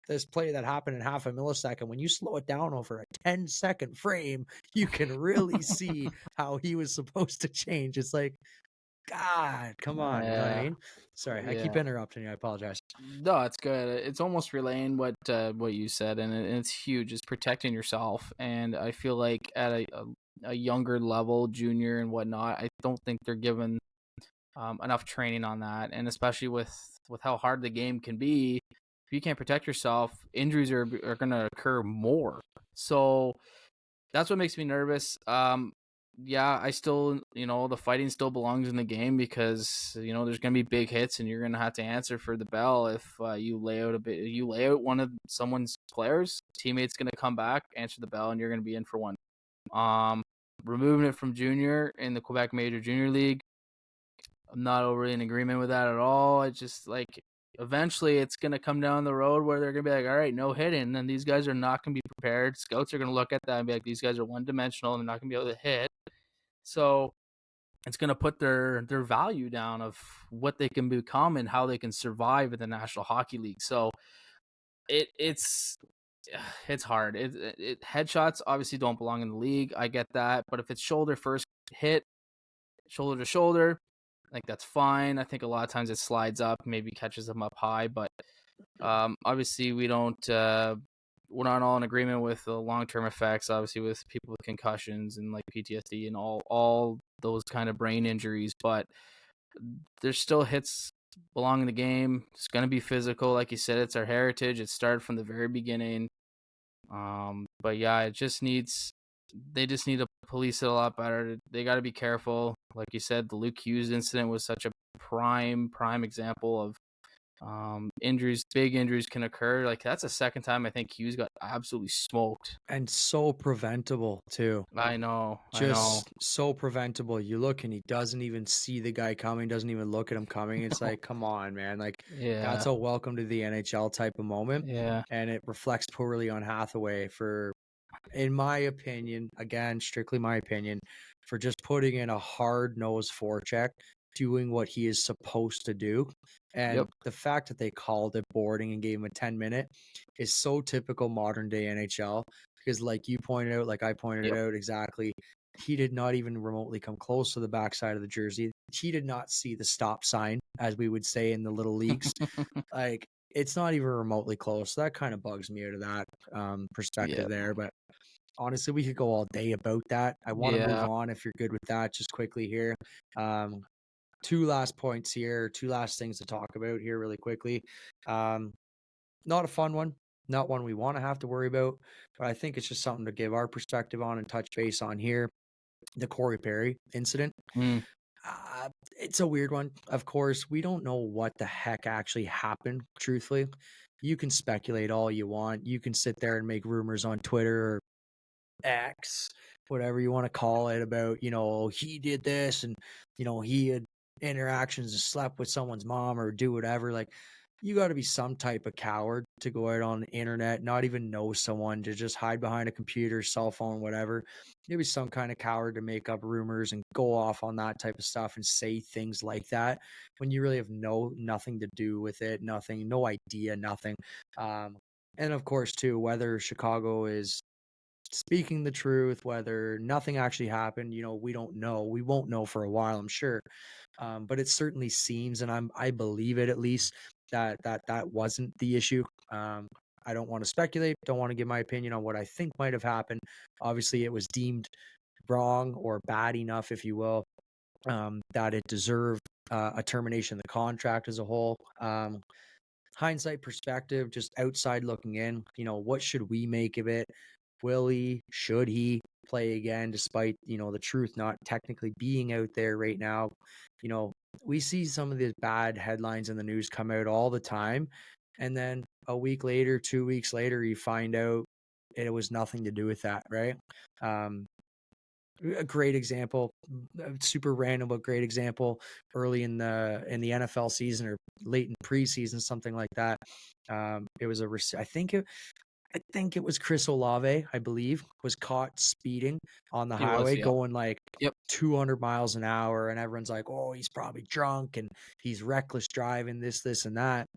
this play that happened in half a millisecond, when you slow it down over a 10-second frame, you can really see how he was supposed to change. It's like, God, come on. You know what I Yeah. mean? Sorry, I keep Yeah. interrupting you. I apologize. No, it's good. It's almost relaying what you said, and it's huge. It's protecting yourself, and I feel like at a younger level, junior and whatnot, I don't think they're given enough training on that, and especially with how hard the game can be, if you can't protect yourself, injuries are going to occur more. So that's what makes me nervous. Yeah, I still, the fighting still belongs in the game because there's gonna be big hits and you're gonna have to answer for the bell if you lay out you lay out one of someone's players, teammate's gonna come back, answer the bell, and you're gonna be in for one. Um, Removing it from junior in the Quebec Major Junior League, I'm not overly in agreement with that at all. It's just like eventually it's going to come down the road where they're going to be like, all right, no hitting. And then these guys are not going to be prepared. Scouts are going to look at that and be like, these guys are one dimensional and they're not going to be able to hit. So it's going to put their value down of what they can become and how they can survive in the National Hockey League. So it's it's hard. Headshots obviously don't belong in the league. I get that, but if it's shoulder first hit, shoulder to shoulder, like that's fine. I think a lot of times it slides up, maybe catches them up high, but obviously we don't. We're not all in agreement with the long-term effects. Obviously, with people with concussions and like PTSD and all those kind of brain injuries, but there's still hits belong in the game. It's going to be physical, like you said. It's our heritage. It started from the very beginning. But yeah, it just needs. They just need to police it a lot better. They got to be careful. Like you said, the Luke Hughes incident was such a prime example of injuries. Big injuries can occur. Like that's the second time I think Hughes got absolutely smoked. And so preventable too. I know. Just so preventable. You look and he doesn't even see the guy coming, doesn't even look at him coming. It's like, come on, man. Like that's Yeah. a welcome to the NHL type of moment. Yeah. And it reflects poorly on Hathaway for, in my opinion, again, strictly my opinion, for just putting in a hard-nosed forecheck, doing what he is supposed to do. And Yep. the fact that they called it boarding and gave him a 10-minute is so typical modern day NHL, because like you pointed out, like I pointed Yep. out exactly, he did not even remotely come close to the backside of the jersey. He did not see the stop sign, as we would say in the little leagues. Like, it's not even remotely close. So that kind of bugs me out of that perspective Yeah. there. But honestly, we could go all day about that. I want to move Yeah. on if you're good with that, just quickly here. Two last points here, two last things to talk about here really quickly. Not a fun one, not one we want to have to worry about, but I think it's just something to give our perspective on and touch base on here. The Corey Perry incident. Mm. It's a weird one. Of course, we don't know what the heck actually happened, truthfully. You can speculate all you want. You can sit there and make rumors on Twitter or X, whatever you want to call it, about, he did this and, he had interactions and slept with someone's mom or do whatever. Like, you got to be some type of coward to go out on the internet, not even know someone, to just hide behind a computer, cell phone, whatever. You'd be some kind of coward to make up rumors and go off on that type of stuff and say things like that when you really have nothing to do with it, nothing, no idea, nothing. And of course, too, whether Chicago is speaking the truth, whether nothing actually happened, we don't know. We won't know for a while, I'm sure. But it certainly seems, and I believe it at least, that wasn't the issue. I don't want to speculate, don't want to give my opinion on what I think might have happened. Obviously, it was deemed wrong or bad enough, if you will, that it deserved a termination of the contract as a whole. Hindsight perspective, just outside looking in, what should we make of it? Should he play again, despite, the truth not technically being out there right now? We see some of these bad headlines in the news come out all the time. And then a week later, 2 weeks later, you find out it was nothing to do with that, right? A great example, super random, but great example, early in the NFL season or late in preseason, something like that. It was I think it was Chris Olave, I believe, was caught speeding on the He was. highway Yep. going like Yep. 200 miles an hour. And everyone's like, oh, he's probably drunk and he's reckless driving, this, and that.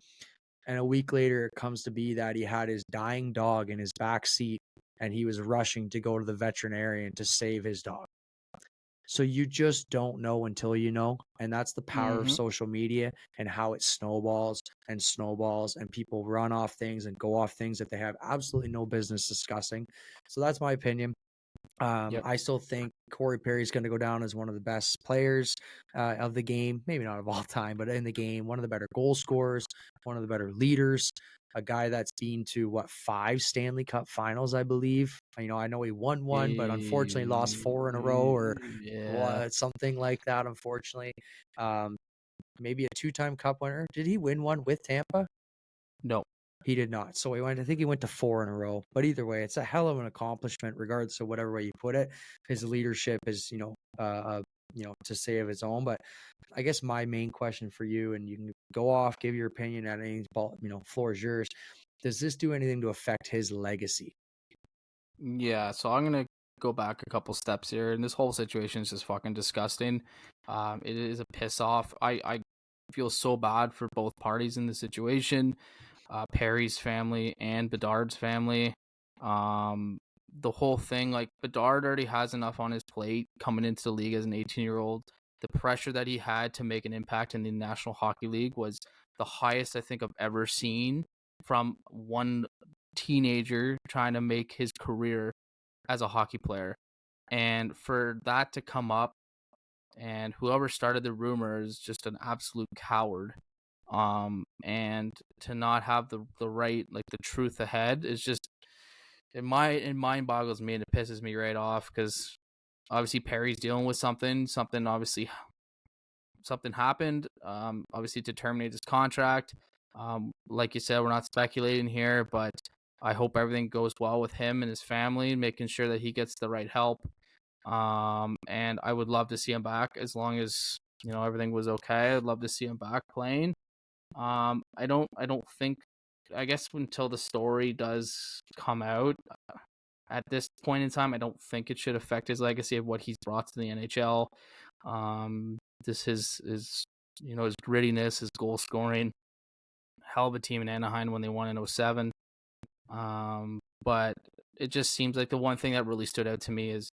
And a week later, it comes to be that he had his dying dog in his back seat and he was rushing to go to the veterinarian to save his dog. So you just don't know until you know. And that's the power of Mm-hmm. social media and how it snowballs and people run off things and go off things that they have absolutely no business discussing. So that's my opinion. Yep. I still think Corey Perry is going to go down as one of the best players of the game. Maybe not of all time, but in the game, one of the better goal scorers, one of the better leaders, a guy that's been to 5 Stanley Cup finals, I believe. I know he won one, but unfortunately lost 4 in a row or Yeah. something like that, unfortunately. Um, Maybe a 2-time cup winner. Did he win one with Tampa? No. He did not. So I think he went to 4 in a row. But either way, it's a hell of an accomplishment, regardless of whatever way you put it. His leadership is, to say of his own. But I guess my main question for you, and you can go off, give your opinion at any ball, floor is yours. Does this do anything to affect his legacy? Yeah. So I'm gonna go back a couple steps here, and this whole situation is just fucking disgusting. It is a piss off. I feel so bad for both parties in the situation, Perry's family and Bedard's family. The whole thing, like, Bedard already has enough on his plate coming into the league as an 18-year-old. The pressure that he had to make an impact in the National Hockey League was the highest I think I've ever seen from one teenager trying to make his career as a hockey player. And for that to come up, and whoever started the rumor is just an absolute coward. And to not have the right, like, the truth ahead is just, it mind boggles me, and it pisses me right off, because obviously Perry's dealing with something obviously something happened, obviously, to terminate his contract. Like you said, we're not speculating here, but I hope everything goes well with him and his family, making sure that he gets the right help. And I would love to see him back, as long as, everything was okay. I'd love to see him back playing. I don't think, I guess, until the story does come out, at this point in time, I don't think it should affect his legacy of what he's brought to the NHL. This his his grittiness, his goal scoring, hell of a team in Anaheim when they won in 07. But it just seems like the one thing that really stood out to me is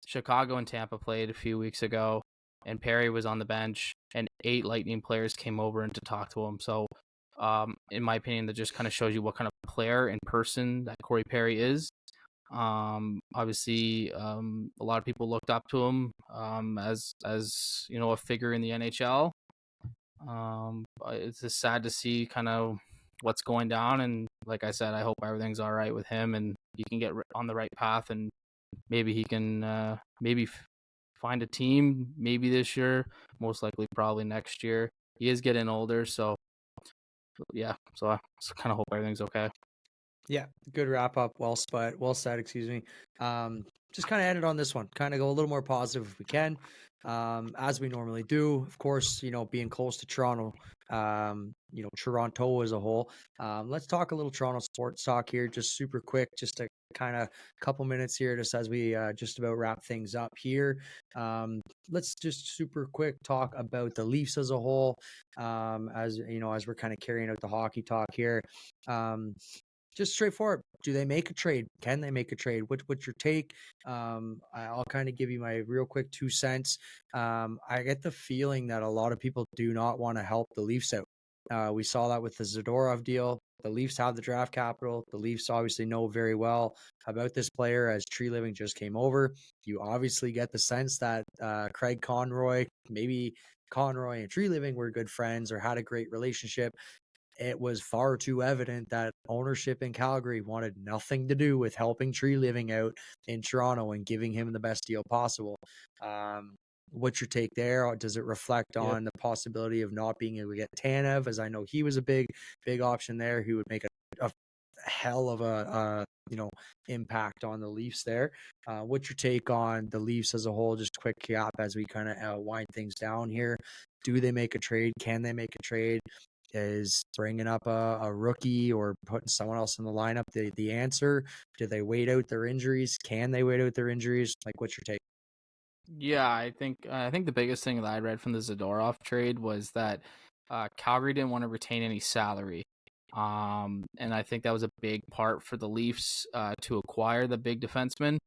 Chicago and Tampa played a few weeks ago, and Perry was on the bench, and 8 Lightning players came over and to talk to him. So, in my opinion, that just kind of shows you what kind of player and person that Corey Perry is. Obviously, a lot of people looked up to him, as a figure in the NHL. It's just sad to see kind of what's going down, and like I said, I hope everything's all right with him, and he can get on the right path, and maybe he can find a team, maybe this year, most likely probably next year. He is getting older, so yeah. So I kind of hope everything's okay. Yeah, good wrap up. Well said, excuse me. Just kind of ended on this one. Kind of go a little more positive if we can, as we normally do. Of course, being close to Toronto, Toronto as a whole. Let's talk a little Toronto sports talk here, just super quick, just a kind of couple minutes here, just as we just about wrap things up here. Let's just super quick talk about the Leafs as a whole, as we're kind of carrying out the hockey talk here. Just straightforward. Do they make a trade? Can they make a trade? What's your take? I'll kind of give you my real quick 2 cents. I get the feeling that a lot of people do not want to help the Leafs out. We saw that with the Zadorov deal. The Leafs have the draft capital. The Leafs obviously know very well about this player, as Tree Living just came over. You obviously get the sense that Craig Conroy, maybe Conroy and Tree Living were good friends or had a great relationship. It was far too evident that ownership in Calgary wanted nothing to do with helping Tree Living out in Toronto and giving him the best deal possible. What's your take there? Or does it reflect on the possibility of not being able to get Tanev, as I know he was a big option there, who would make a hell of a impact on the Leafs there? What's your take on the Leafs as a whole? Just quick cap as we kind of wind things down here. Do they make a trade? Can they make a trade? Is bringing up a rookie or putting someone else in the lineup the answer? Do they wait out their injuries? Can they wait out their injuries? Like, what's your take? Yeah, I think the biggest thing that I read from the Zadorov trade was that Calgary didn't want to retain any salary. And I think that was a big part for the Leafs to acquire the big defenseman.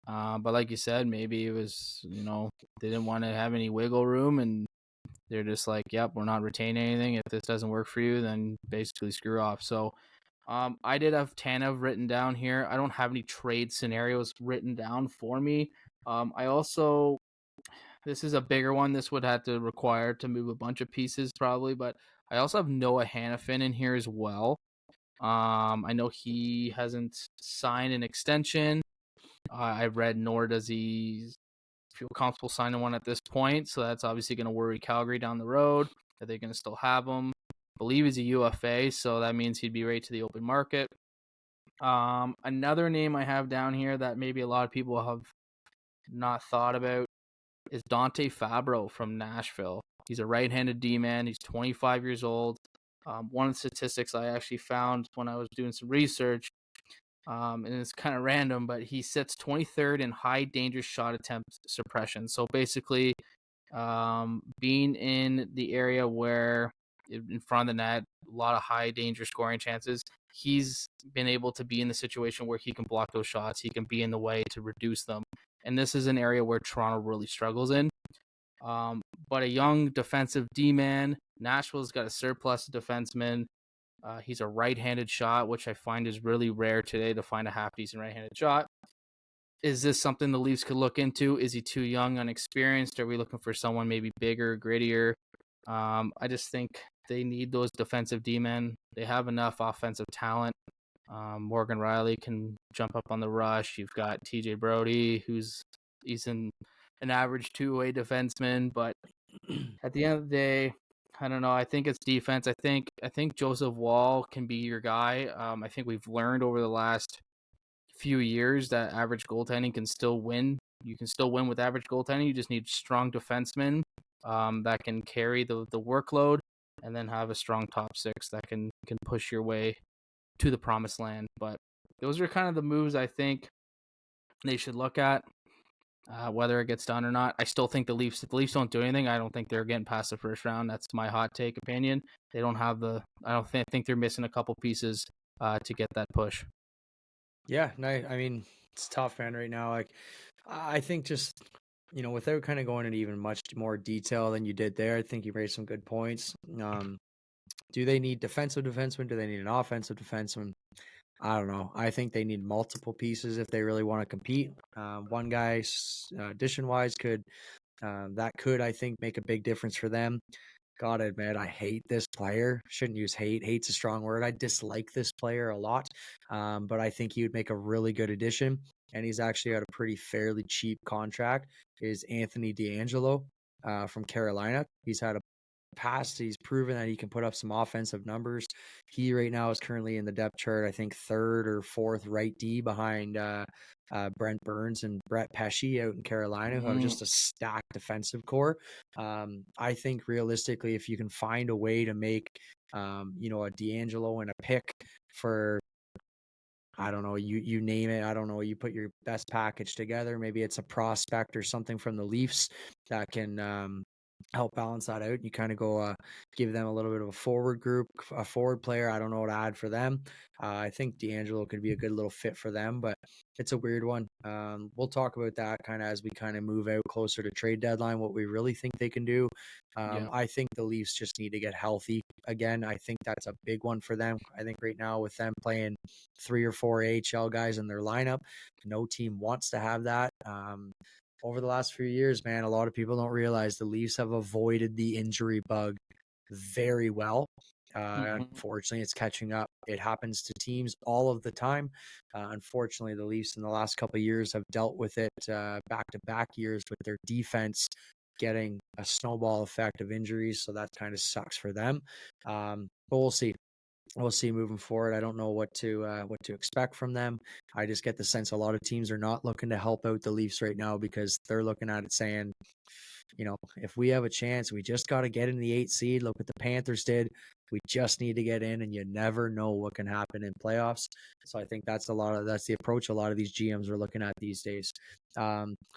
But like you said, maybe it was, they didn't want to have any wiggle room, and they're just like, yep, we're not retaining anything. If this doesn't work for you, then basically screw off. So I did have Tanev written down here. I don't have any trade scenarios written down for me. I also, this is a bigger one. This would have to require to move a bunch of pieces probably, but I also have Noah Hannafin in here as well. I know he hasn't signed an extension. I read nor does he feel comfortable signing one at this point, so that's obviously going to worry Calgary down the road. Are they going to still have him? I believe he's a UFA, so that means he'd be right to the open market. Another name I have down here that maybe a lot of people have not thought about is Dante Fabro from Nashville. He's a right-handed D-man. He's 25 years old. One of the statistics I actually found when I was doing some research, And it's kind of random, but he sits 23rd in high danger shot attempt suppression. So basically, being in the area where in front of the net, a lot of high danger scoring chances. He's been able to be in the situation where he can block those shots. He can be in the way to reduce them. And this is an area where Toronto really struggles in. But a young defensive D-man, Nashville's got a surplus of defensemen. He's a right-handed shot, which I find is really rare today to find a half-decent right-handed shot. Is this something the Leafs could look into? Is he too young, unexperienced? Are we looking for someone maybe bigger, grittier? I just think they need those defensive D-men. They have enough offensive talent. Morgan Riley can jump up on the rush. You've got TJ Brody, he's an average two-way defenseman, but at the end of the day, I don't know. I think it's defense. I think Joseph Wall can be your guy. I think we've learned over the last few years that average goaltending can still win. You can still win with average goaltending. You just need strong defensemen that can carry the workload, and then have a strong top six that can push your way to the promised land. But those are kind of the moves I think they should look at. Whether it gets done or not, I still think if the Leafs don't do anything, I don't think they're getting past the first round. That's my hot take opinion. They don't have I think they're missing a couple pieces to get that push. Yeah, no, I mean, it's tough, man, right now. Like, I think just, without kind of going into even much more detail than you did there, I think you raised some good points. Do they need defensive defensemen? Do they need an offensive defenseman? I don't know. I think they need multiple pieces if they really want to compete. One guy, addition-wise, could, I think, make a big difference for them. Gotta admit, I hate this player. Shouldn't use hate. Hate's a strong word. I dislike this player a lot, but I think he would make a really good addition. And he's actually got a pretty fairly cheap contract. Is Anthony DeAngelo from Carolina. He's had a past. He's proven that he can put up some offensive numbers. He right now is currently in the depth chart, I think third or fourth right D behind Brent Burns and Brett Pesce out in Carolina, who have just a stacked defensive core. I think realistically, if you can find a way to make, a DeAngelo and a pick for, I don't know, you name it. I don't know. You put your best package together. Maybe it's a prospect or something from the Leafs that can help balance that out. You kind of go give them a little bit of a forward group, a forward player. I don't know what to add for them. I think DeAngelo could be a good little fit for them, but it's a weird one. We'll talk about that kind of as we kind of move out closer to trade deadline, what we really think they can do. I think the Leafs just need to get healthy again. I think that's a big one for them. I think right now with them playing 3 or 4 AHL guys in their lineup, no team wants to have that. Over the last few years, man, a lot of people don't realize the Leafs have avoided the injury bug very well. Unfortunately, it's catching up. It happens to teams all of the time. Unfortunately, the Leafs in the last couple of years have dealt with it back-to-back years with their defense getting a snowball effect of injuries. So that kind of sucks for them. But we'll see. We'll see moving forward. I don't know what to expect from them. I just get the sense a lot of teams are not looking to help out the Leafs right now because they're looking at it saying, if we have a chance, we just got to get in the 8th seed. Look what the Panthers did. We just need to get in, and you never know what can happen in playoffs. So I think that's the approach a lot of these GMs are looking at these days.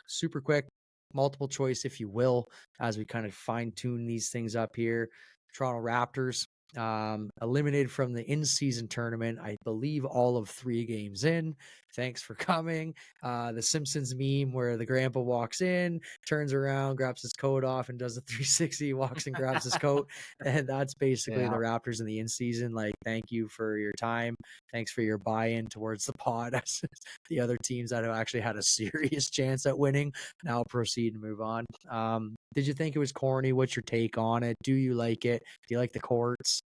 Super quick, multiple choice, if you will, as we kind of fine tune these things up here. Toronto Raptors eliminated from the in-season tournament, I believe all of 3 games in. Thanks for coming. The Simpsons meme where the grandpa walks in, turns around, grabs his coat off, and does a 360, walks and grabs his coat. And that's basically the Raptors in the in-season. Like, thank you for your time. Thanks for your buy-in towards the pod. The other teams that have actually had a serious chance at winning now proceed and move on. Did you think it was corny? What's your take on it? Do you like it? Do you like the courts?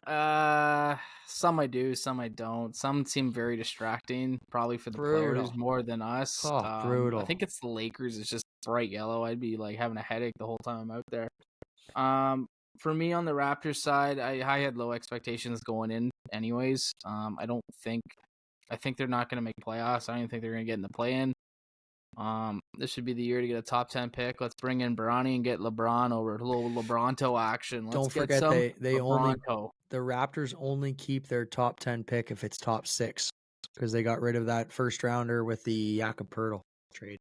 Some I do, some I don't. Some seem very distracting, probably for the players more than us. Brutal. I think it's the Lakers. It's just bright yellow. I'd be like having a headache the whole time I'm out there. For me on the Raptors side, I had low expectations going in anyways. I think they're not going to make playoffs. I don't even think they're going to get in the play-in. This should be the year to get a top 10 pick. Let's bring in Bronny and get LeBron over. A little LeBronto action. Don't forget the Raptors only keep their top 10 pick if it's top 6. because they got rid of that first rounder with the Jakob trade.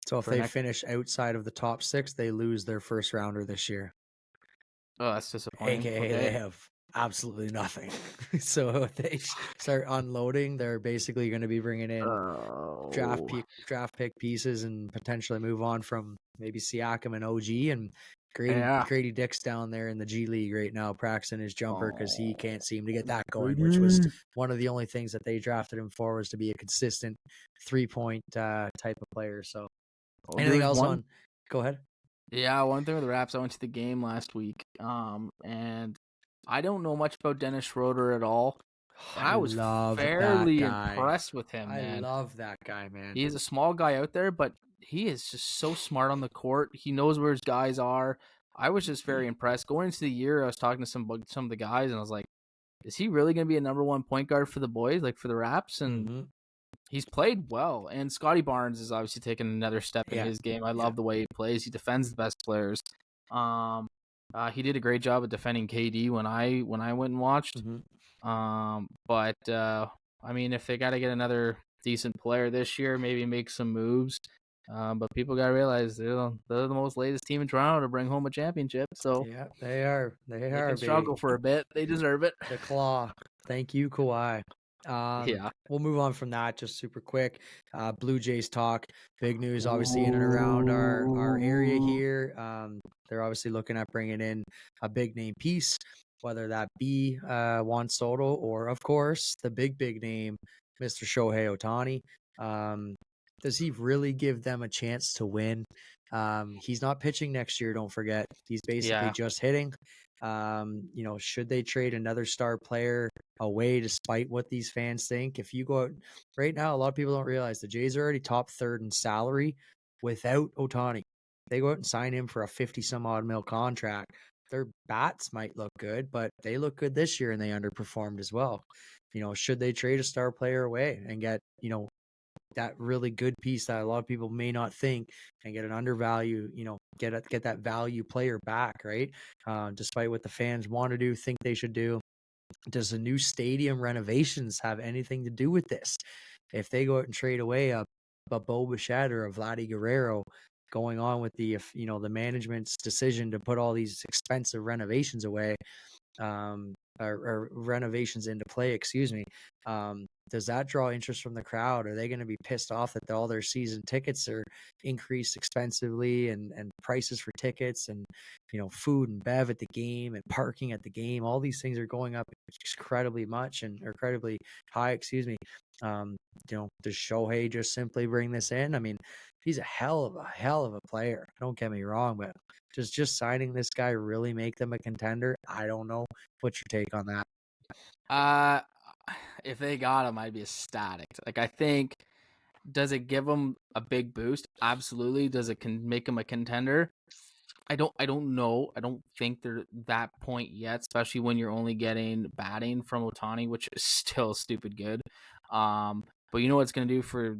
So if they finish outside of the top 6, they lose their first rounder this year. Oh, that's disappointing. AKA Okay. they have absolutely nothing. So if they start unloading, they're basically going to be bringing in draft pick pieces and potentially move on from maybe Siakam and OG, and Grady Dick's down there in the G League right now practicing his jumper because he can't seem to get that going, which was one of the only things that they drafted him for, was to be a consistent 3-point type of player. So anything else on? Go ahead. Yeah, one thing with the Raps, I went to the game last week, and I don't know much about Dennis Schroeder at all. And I was fairly impressed with him, man. I love that guy, man. He's a small guy out there, but he is just so smart on the court. He knows where his guys are. I was just very impressed. Going into the year, I was talking to some of the guys, and I was like, is he really going to be a number 1 point guard for the boys, like for the Raps? And he's played well. And Scotty Barnes is obviously taking another step in his game. I love the way he plays. He defends the best players. He did a great job of defending KD when I went and watched. But I mean, if they got to get another decent player this year, maybe make some moves. But people got to realize they're the most latest team in Toronto to bring home a championship. So yeah, they are. They can struggle for a bit. They deserve it. The claw. Thank you, Kawhi. We'll move on from that just super quick. Blue Jays talk. Big news, obviously, in and around our area here. They're obviously looking at bringing in a big name piece, whether that be Juan Soto or, of course, the big name, Mr. Shohei Ohtani. Does he really give them a chance to win? He's not pitching next year, don't forget. He's basically just hitting. Should they trade another star player away despite what these fans think? If you go out right now, a lot of people don't realize the Jays are already top 3rd in salary without Ohtani. They go out and sign him for a 50-some-odd mil contract. Their bats might look good, but they look good this year and they underperformed as well. Should they trade a star player away and get, that really good piece that a lot of people may not think, and get an undervalue, get that value player back, right? Despite what the fans want to do, think they should do. Does the new stadium renovations have anything to do with this? If they go out and trade away a Bo Bichette or a Vladdy Guerrero, going on with the management's decision to put all these expensive renovations away, or renovations into play, excuse me. Does that draw interest from the crowd? Are they going to be pissed off that all their season tickets are increased expensively, and prices for tickets and, food and bev at the game and parking at the game? All these things are going up incredibly much and incredibly high, excuse me. Does Shohei just simply bring this in? I mean, he's a hell of a player. Don't get me wrong, but just signing this guy really make them a contender? I don't know. What's your take on that? If they got him, I'd be ecstatic. Like, I think, does it give them a big boost? Absolutely. Does it make them a contender? I don't know. I don't think they're that point yet, especially when you're only getting batting from Ohtani, which is still stupid good. But you know what it's going to do for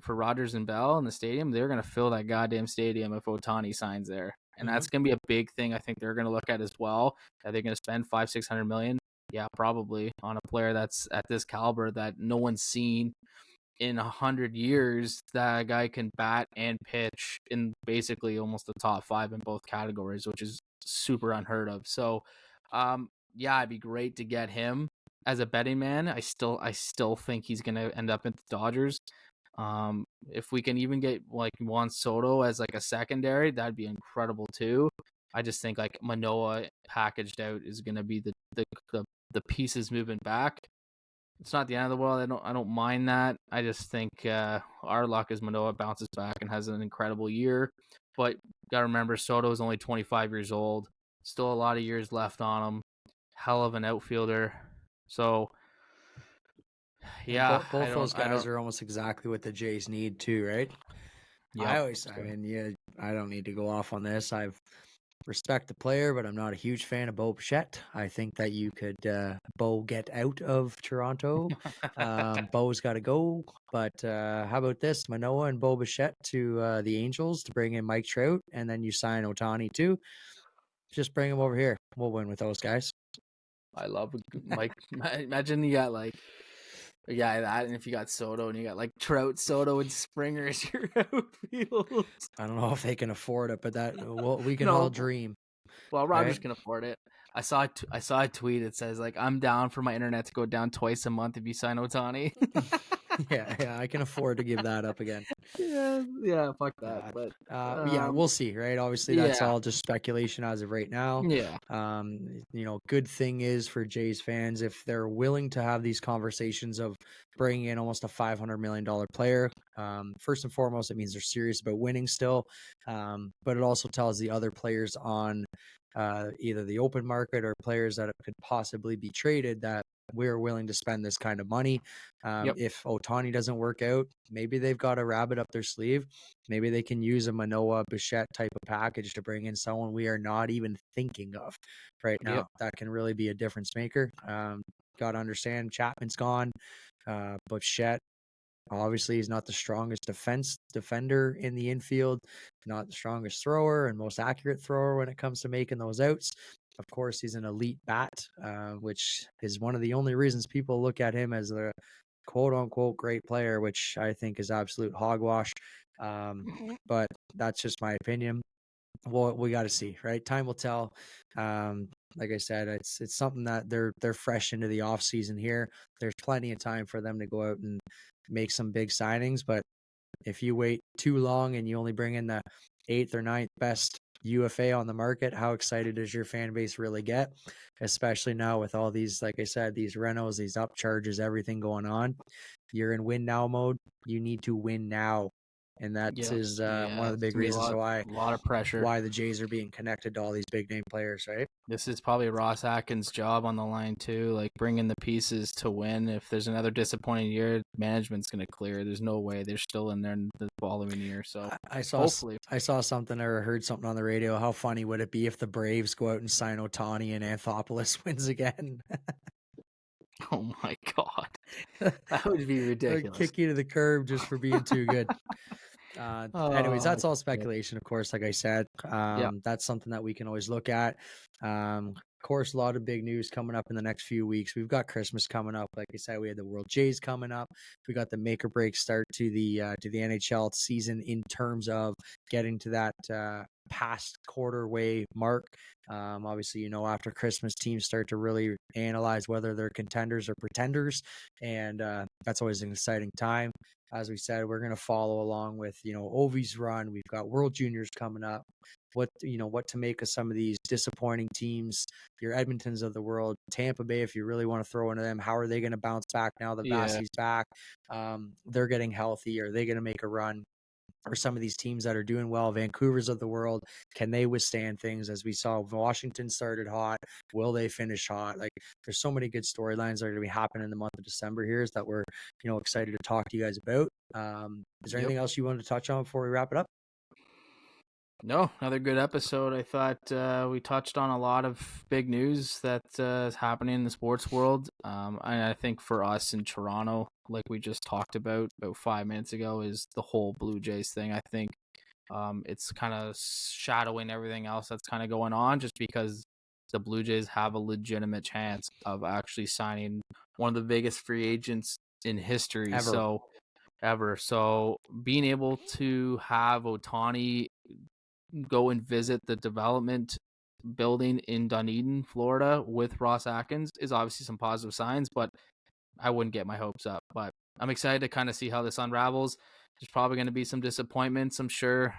Rodgers and Bell in the stadium? They're going to fill that goddamn stadium if Ohtani signs there. And that's going to be a big thing I think they're going to look at as well. Are they going to spend $500-600 million? Yeah, probably, on a player that's at this caliber that no one's seen in 100 years. That guy can bat and pitch in basically almost the top 5 in both categories, which is super unheard of. So, it'd be great to get him as a betting man. I still think he's going to end up at the Dodgers. If we can even get like Juan Soto as like a secondary, that'd be incredible too. I just think like Manoah packaged out is going to be the pieces moving back. It's not the end of the world. I don't mind that. I just think our luck is Manoah bounces back and has an incredible year. But got to remember, Soto is only 25 years old. Still a lot of years left on him. Hell of an outfielder. So, yeah. Both those guys are almost exactly what the Jays need too, right? Yeah. I don't need to go off on this. I respect the player, but I'm not a huge fan of Bo Bichette. I think that you could Bo get out of Toronto. Bo's got to go. But how about this? Manoah and Bo Bichette to the Angels to bring in Mike Trout, and then you sign Ohtani too. Just bring him over here. We'll win with those guys. I love Mike. Imagine you got like Yeah, that, and if you got Soto and you got like Trout, Soto, and Springer as your outfield. I don't know if they can afford it, but we can all No, dream, well, Rogers right? can afford it. I saw a tweet that says like I'm down for my internet to go down twice a month if you sign Otani. Yeah, I can afford to give that up again. Yeah, fuck that. God. But Yeah, we'll see, right? Obviously, that's yeah, all just speculation as of right now. yeah, Good thing is for Jays fans, if they're willing to have these conversations of bringing in almost a $500 million player, first and foremost, it means they're serious about winning still. But it also tells the other players on either the open market or players that could possibly be traded that we're willing to spend this kind of money. yep, If Otani doesn't work out, maybe they've got a rabbit up their sleeve. Maybe they can use a Manoah Bichette type of package to bring in someone we are not even thinking of right yep, now. That can really be a difference maker. Got to understand Chapman's gone. Bichette, obviously, he's not the strongest defender in the infield, not the strongest thrower and most accurate thrower when it comes to making those outs. Of course, he's an elite bat, which is one of the only reasons people look at him as a quote unquote great player, which I think is absolute hogwash. But that's just my opinion. Well, we got to see, right? Time will tell. Like I said, it's something that they're fresh into the off season here. There's plenty of time for them to go out and make some big signings. But if you wait too long and you only bring in the 8th or 9th best UFA on the market, how excited does your fan base really get? Especially now with all these, like I said, these renos, these upcharges, everything going on. You're in win now mode. You need to win now. And that yeah, is one yeah. of the It's big gonna be reasons a lot of pressure. why the Jays are being connected to all these big name players, right? This is probably Ross Atkins' job on the line too, like bringing the pieces to win. If there's another disappointing year, management's going to clear. There's no way they're still in there in the following year. So hopefully, I saw something or heard something on the radio. How funny would it be if the Braves go out and sign Otani and Anthopoulos wins again? oh my god, that would be ridiculous. Kick you to the curb just for being too good. Anyways, Oh, that's all speculation, of course. Like I said, yeah, that's something that we can always look at. Of course, a lot of big news coming up in the next few weeks. We've got Christmas coming up. Like I said, we had the World Jays coming up. We got the make or break start to the NHL season in terms of getting to that past quarter way mark. Obviously, after Christmas, teams start to really analyze whether they're contenders or pretenders, and that's always an exciting time. As we said, we're going to follow along with Ovi's run. We've got World Juniors coming up. What to make of some of these disappointing teams, your Edmontons of the world, Tampa Bay, if you really want to throw into them, how are they going to bounce back now that yeah, Vasi's back? They're getting healthy. Are they going to make a run? Or some of these teams that are doing well, Vancouver's of the world, can they withstand things? As we saw, Washington started hot. Will they finish hot? Like, there's so many good storylines that are going to be happening in the month of December here that we're, excited to talk to you guys about. Is there yep. anything else you wanted to touch on before we wrap it up? No, another good episode. I thought we touched on a lot of big news that is happening in the sports world. And I think for us in Toronto, like we just talked about 5 minutes ago, is the whole Blue Jays thing. I think it's kind of shadowing everything else that's kind of going on, just because the Blue Jays have a legitimate chance of actually signing one of the biggest free agents in history. Ever. So being able to have Otani go and visit the development building in Dunedin, Florida with Ross Atkins is obviously some positive signs, but I wouldn't get my hopes up. But I'm excited to kind of see how this unravels. There's probably going to be some disappointments, I'm sure.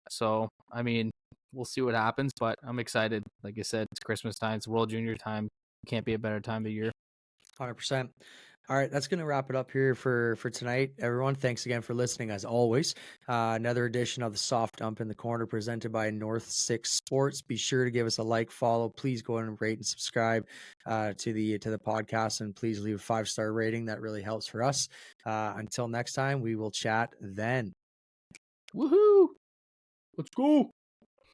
So, I mean, we'll see what happens, but I'm excited. Like I said, it's Christmas time, it's World Junior time. Can't be a better time of year. 100%. All right, that's going to wrap it up here for tonight, everyone. Thanks again for listening, as always. Another edition of the Soft Dump in the Corner presented by North 6 Sports. Be sure to give us a like, follow. Please go ahead and rate and subscribe to the podcast, and please leave a 5-star rating. That really helps for us. Until next time, we will chat then. Woohoo! Let's go!